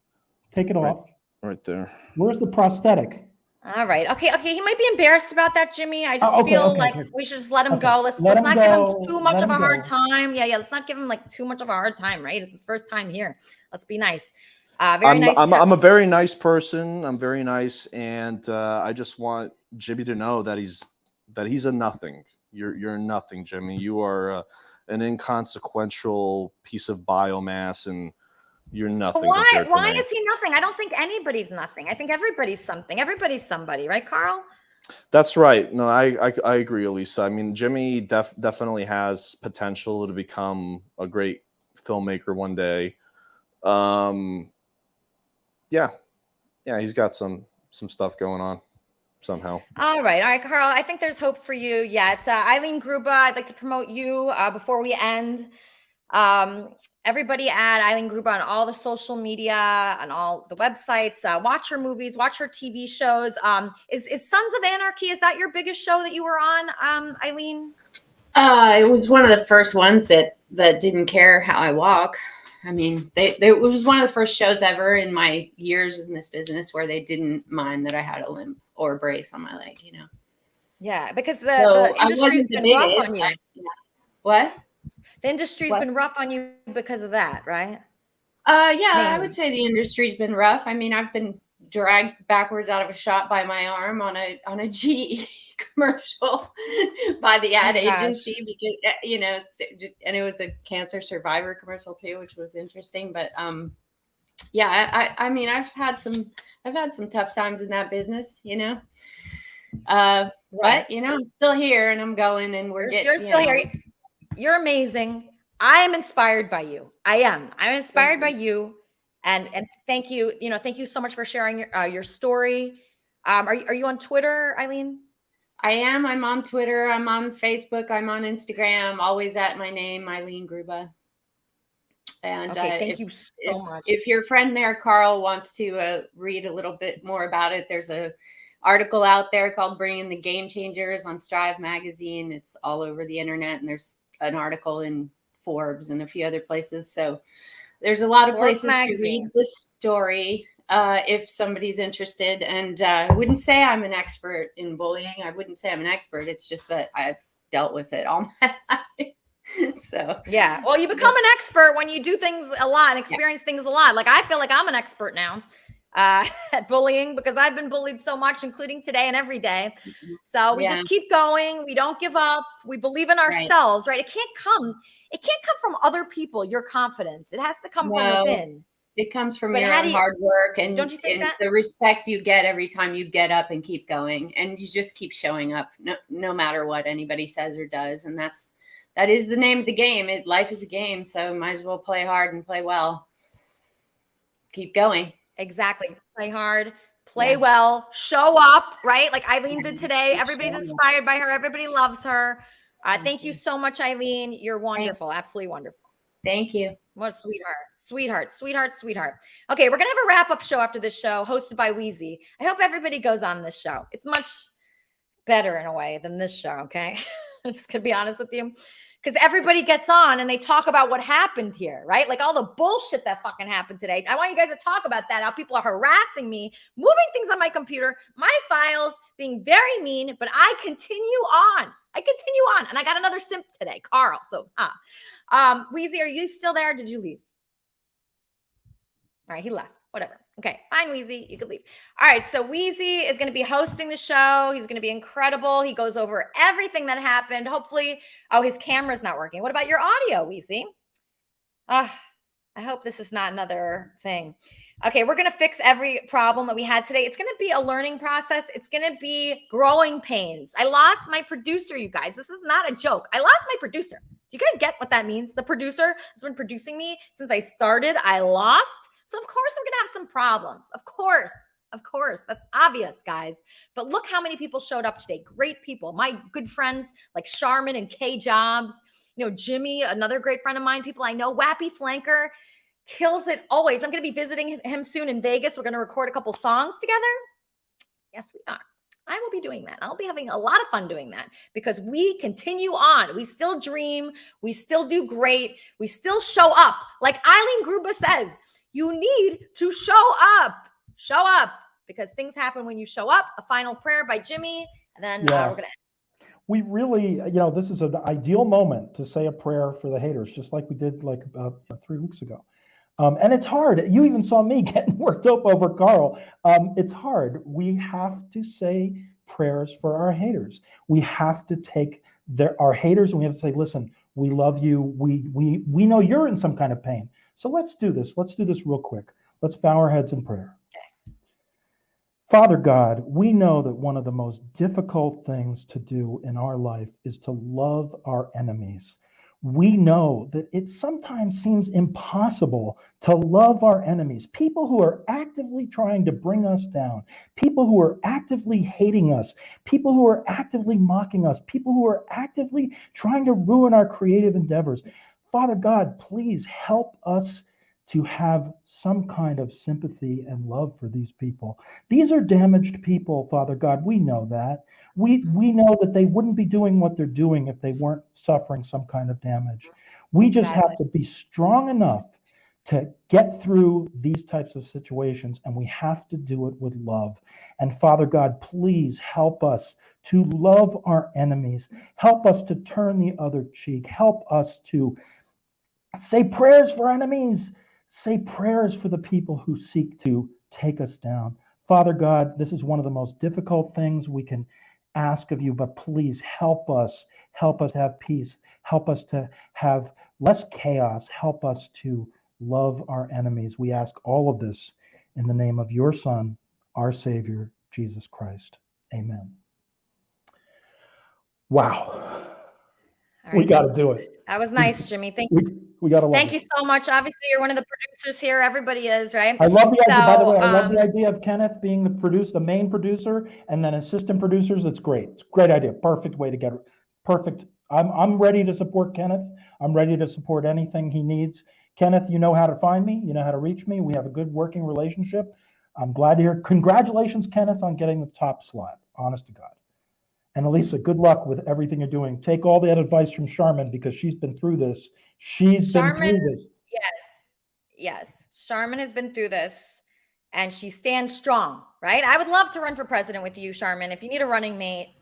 Take it off. right there. Where's the prosthetic? All right. Okay. He might be embarrassed about that, Jimmy. I just feel like we should just let him go. Let's Let him not go. give him too much Let of a him hard go. time. Yeah. Let's not give him like too much of a hard time, right? It's his first time here. Let's be nice. Very nice. I'm a very nice person. I'm very nice, and I just want Jimmy to know that he's a nothing. You're nothing, Jimmy. You are an inconsequential piece of biomass, and you're nothing. Why is he nothing? I don't think anybody's nothing. I think everybody's something. Everybody's somebody, right, Carl? That's right. No, I agree, Elisa. I mean, Jimmy definitely has potential to become a great filmmaker one day. Yeah, he's got some stuff going on somehow. All right, Carl. I think there's hope for you yet. Eileen Gruba, I'd like to promote you before we end. Everybody add Eileen Gruba on all the social media, on all the websites. Watch her movies, watch her TV shows. Is Sons of Anarchy, is that your biggest show that you were on, Eileen? It was one of the first ones that didn't care how I walk. I mean, it was one of the first shows ever in my years in this business where they didn't mind that I had a limp or a brace on my leg, you know. Yeah, because the industry's been rough on you. What? The industry's been rough on you because of that, right? I would say the industry's been rough. I mean, I've been dragged backwards out of a shot by my arm on a GE commercial by the ad agency because and it was a cancer survivor commercial too, which was interesting. But I mean, I've had some tough times in that business, you know. But you know, I'm still here and I'm going, and you're still here. You're amazing. I am inspired by you. I'm inspired by you. And thank you. Thank you so much for sharing your story. Are you on Twitter, Eileen? I am. I'm on Twitter. I'm on Facebook. I'm on Instagram. Always at my name, Eileen Gruba. And thank you so much. If your friend there, Carl, wants to read a little bit more about it, there's a article out there called "Bringing the Game Changers" on Strive magazine. It's all over the internet, and there's an article in Forbes and a few other places. So there's a lot of places to read this story if somebody's interested. And I wouldn't say I'm an expert in bullying. I wouldn't say I'm an expert. It's just that I've dealt with it all my life. So yeah, well, you become an expert when you do things a lot and experience things a lot. Like I feel like I'm an expert now at bullying because I've been bullied so much, including today and every day. So we just keep going. We don't give up. We believe in ourselves, right? It can't come from other people, your confidence. It has to come from within. It comes from your own hard work and, don't you think that? The respect you get every time you get up and keep going. And you just keep showing up no matter what anybody says or does. And that is the name of the game. Life is a game. So might as well play hard and play well. Keep going. Exactly. Play hard, play well, show up, right? Like Eileen did today. Everybody's inspired by her. Everybody loves her. Thank you so much, Eileen. You're wonderful. Absolutely wonderful. Thank you. What a sweetheart. Okay, we're going to have a wrap-up show after this show hosted by Wheezy. I hope everybody goes on this show. It's much better in a way than this show, okay? I'm just going to be honest with you. Because everybody gets on and they talk about what happened here, right? Like all the bullshit that fucking happened today. I want you guys to talk about that, how people are harassing me, moving things on my computer, my files, being very mean, but I continue on. And I got another simp today, Carl. So, Wheezy, are you still there? Or did you leave? All right, he left. Whatever. Okay, fine, Wheezy. You could leave. All right, so Wheezy is going to be hosting the show. He's going to be incredible. He goes over everything that happened. Hopefully, his camera's not working. What about your audio, Wheezy? I hope this is not another thing. Okay, we're going to fix every problem that we had today. It's going to be a learning process. It's going to be growing pains. I lost my producer, you guys. This is not a joke. I lost my producer. Do you guys get what that means? The producer has been producing me since I started. I lost. So of course we're going to have some problems. Of course. That's obvious, guys. But look how many people showed up today. Great people. My good friends like Charmin and K Jobs. You know, Jimmy, another great friend of mine. People I know. Wappy Flanker kills it always. I'm going to be visiting him soon in Vegas. We're going to record a couple songs together. Yes, we are. I will be doing that. I'll be having a lot of fun doing that because we continue on. We still dream. We still do great. We still show up. Like Eileen Gruba says, you need to show up. show up, because things happen when you show up. A final prayer by Jimmy, and then Yeah. we're going to We really, this is an ideal moment to say a prayer for the haters, just like we did like about 3 weeks ago. And it's hard. You even saw me getting worked up over Carl. It's hard. We have to say prayers for our haters. We have to take our haters and we have to say, listen, we love you. We know you're in some kind of pain. So let's do this. Let's do this real quick. Let's bow our heads in prayer. Father God, we know that one of the most difficult things to do in our life is to love our enemies. We know that it sometimes seems impossible to love our enemies, people who are actively trying to bring us down, people who are actively hating us, people who are actively mocking us, people who are actively trying to ruin our creative endeavors. Father God, please help us to have some kind of sympathy and love for these people. These are damaged people, Father God. We know that. We know that they wouldn't be doing what they're doing if they weren't suffering some kind of damage. We just have to be strong enough to get through these types of situations, and we have to do it with love. And Father God, please help us to love our enemies. Help us to turn the other cheek. Help us to say prayers for enemies. Say prayers for the people who seek to take us down. Father God, this is one of the most difficult things we can ask of you, but please help us have peace. Help us to have less chaos. Help us to love our enemies. We ask all of this in the name of your Son, our Savior, Jesus Christ. Amen. Wow. All We right. got to do it. That was nice, Jimmy. Thank you. We got to love Thank it. you so much. Obviously, you're one of the producers here. Everybody is, right? I love the idea, by the way, I love So, the idea of Kenneth being the main producer, and then assistant producers. It's great. It's a great idea. Perfect way to get it. Perfect. I'm ready to support Kenneth. I'm ready to support anything he needs. Kenneth, you know how to find me. You know how to reach me. We have a good working relationship. I'm glad to hear. Congratulations, Kenneth, on getting the top slot. Honest to God. And Elisa, good luck with everything you're doing. Take all that advice from Charmin because she's been through this. She's been through this. Yes. Charmin has been through this, and she stands strong, right? I would love to run for president with you, Charmin. If you need a running mate,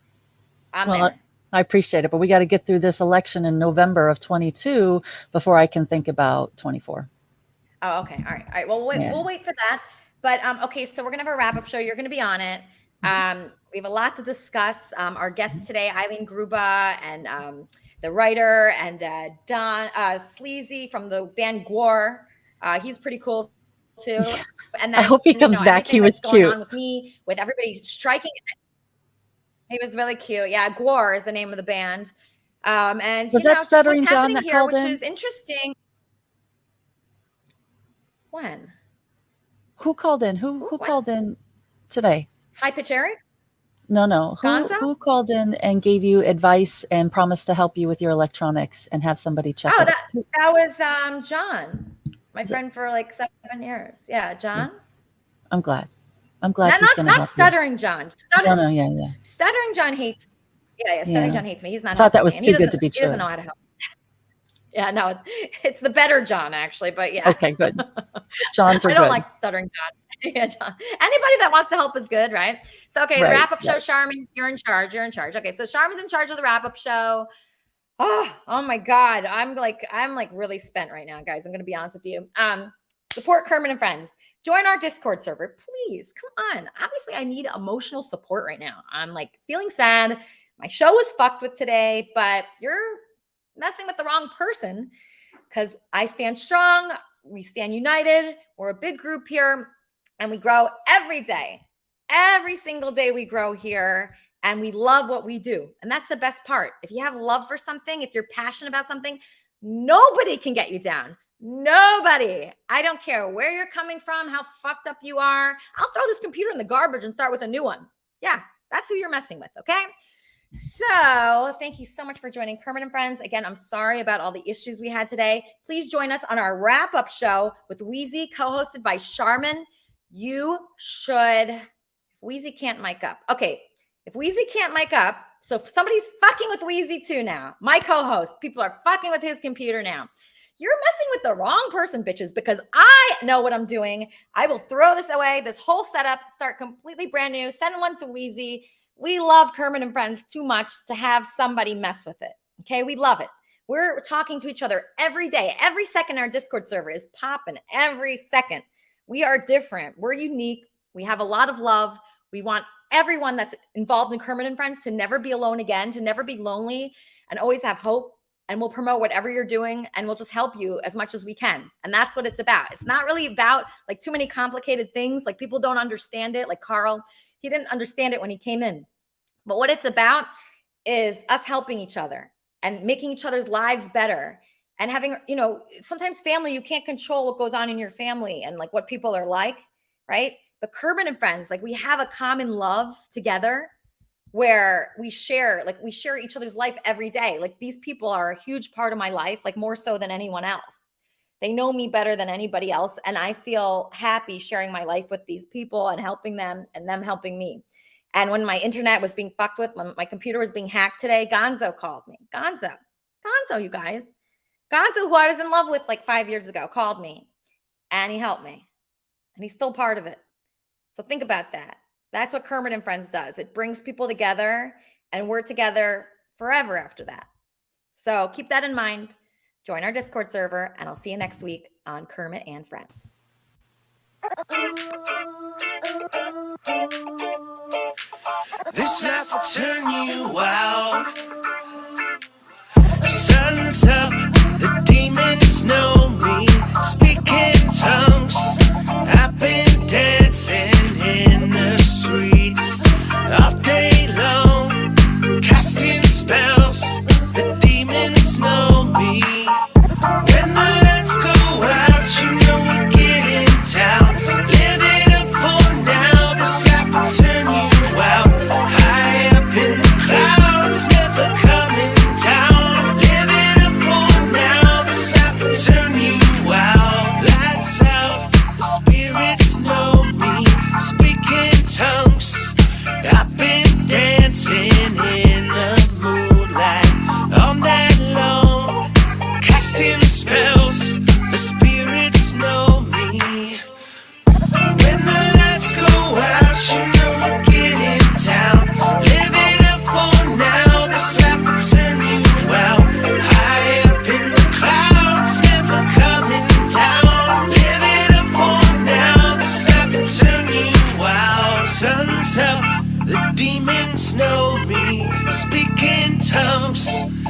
I'm there. I appreciate it, but we got to get through this election in November of 22 before I can think about 24. Oh, okay. All right. Well, we'll wait for that. But okay, so we're gonna have a wrap-up show. You're gonna be on it. We have a lot to discuss. Our guests today, Eileen Gruba, and the writer, and Don Sleazy from the band Gwar. He's pretty cool too. And then, I hope he comes back. He was going cute. on with me, with everybody striking. He was really cute. Yeah, Gwar is the name of the band. And Was you know, that just Stuttering what's John happening that here, called which in? is interesting. When? Who called in? Who called in today? High Pitch Eric? No. Who called in and gave you advice and promised to help you with your electronics and have somebody check Oh, it? that was John, my friend for like 7 years. Yeah, John. I'm glad. He's going to help not Stuttering John. No, yeah. Stuttering John hates. Yeah. Stuttering John hates me. He's not. Thought that was helping me, too good to be He doesn't true. know how to help. Yeah, no, it's the better John actually, but yeah. Okay, good. Johns are I don't good. like Stuttering John. Yeah, John. Anybody that wants to help is good, right? So okay, the Right, wrap-up show, right. Charmin, you're in charge. Okay, so Charmin's in charge of the wrap-up show. Oh my God. I'm like really spent right now, guys. I'm gonna be honest with you. Support Kermit and Friends. Join our Discord server, please. Come on. Obviously, I need emotional support right now. I'm like feeling sad. My show was fucked with today, but you're messing with the wrong person because I stand strong. We stand united. We're a big group here and we grow every day. Every single day we grow here and we love what we do. And that's the best part. If you have love for something, if you're passionate about something, nobody can get you down. Nobody. I don't care where you're coming from, how fucked up you are. I'll throw this computer in the garbage and start with a new one. Yeah, that's who you're messing with, okay? So thank you so much for joining Kermit and Friends. Again, I'm sorry about all the issues we had today. Please join us on our wrap-up show with Wheezy, co-hosted by Charmin. You should, if Wheezy can't mic up. Okay, if Wheezy can't mic up, so if somebody's fucking with Wheezy too now, my co-host, people are fucking with his computer now. you're messing with the wrong person, bitches, because I know what I'm doing. I will throw this away, this whole setup, start completely brand new, send one to Wheezy. We love Kermit and Friends too much to have somebody mess with it. Okay, we love it. We're talking to each other every day. Every second our Discord server is popping. Every second. We are different. We're unique. We have a lot of love. We want everyone that's involved in Kermit and Friends to never be alone again, to never be lonely, and always have hope. And we'll promote whatever you're doing, and we'll just help you as much as we can. And that's what it's about. It's not really about like too many complicated things. Like people don't understand it. Like Carl, he didn't understand it when he came in. But what it's about is us helping each other and making each other's lives better. And having, you know, sometimes family, you can't control what goes on in your family and like what people are like, right? But Kermit and Friends, like we have a common love together where we share each other's life every day. Like these people are a huge part of my life, like more so than anyone else. They know me better than anybody else. And I feel happy sharing my life with these people and helping them and them helping me. And when my internet was being fucked with, when my computer was being hacked today, Gonzo called me. Gonzo, you guys. Gonzo, who I was in love with like 5 years ago, called me and he helped me. And he's still part of it. So think about that. That's what Kermit and Friends does. It brings people together and we're together forever after that. So keep that in mind. Join our Discord server and I'll see you next week on Kermit and Friends. This life will turn you out. Sun's up, the demons know me. Speaking tongues, I've been dancing in the streets all day long, casting spells. The demons know me. When the lights go out, you know we're getting down. Live it up for now. This life will turn you out. High up in the clouds, never coming down. Live it up for now. This life will turn you out. Lights out, the spirits know me. Speaking tongues, I've been dancing in the moonlight all night long, casting spells. The spirits know me. When the lights go out, you know we're getting down. Live it up for now. This life will turn you out. High up in the clouds, never coming down. Live it up for now. This life will turn you out. Sun's up, the demons know me. Speaking tongues,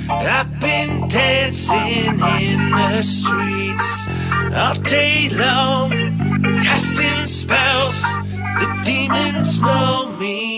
I've been dancing in the streets all day long, casting spells. The demons know me.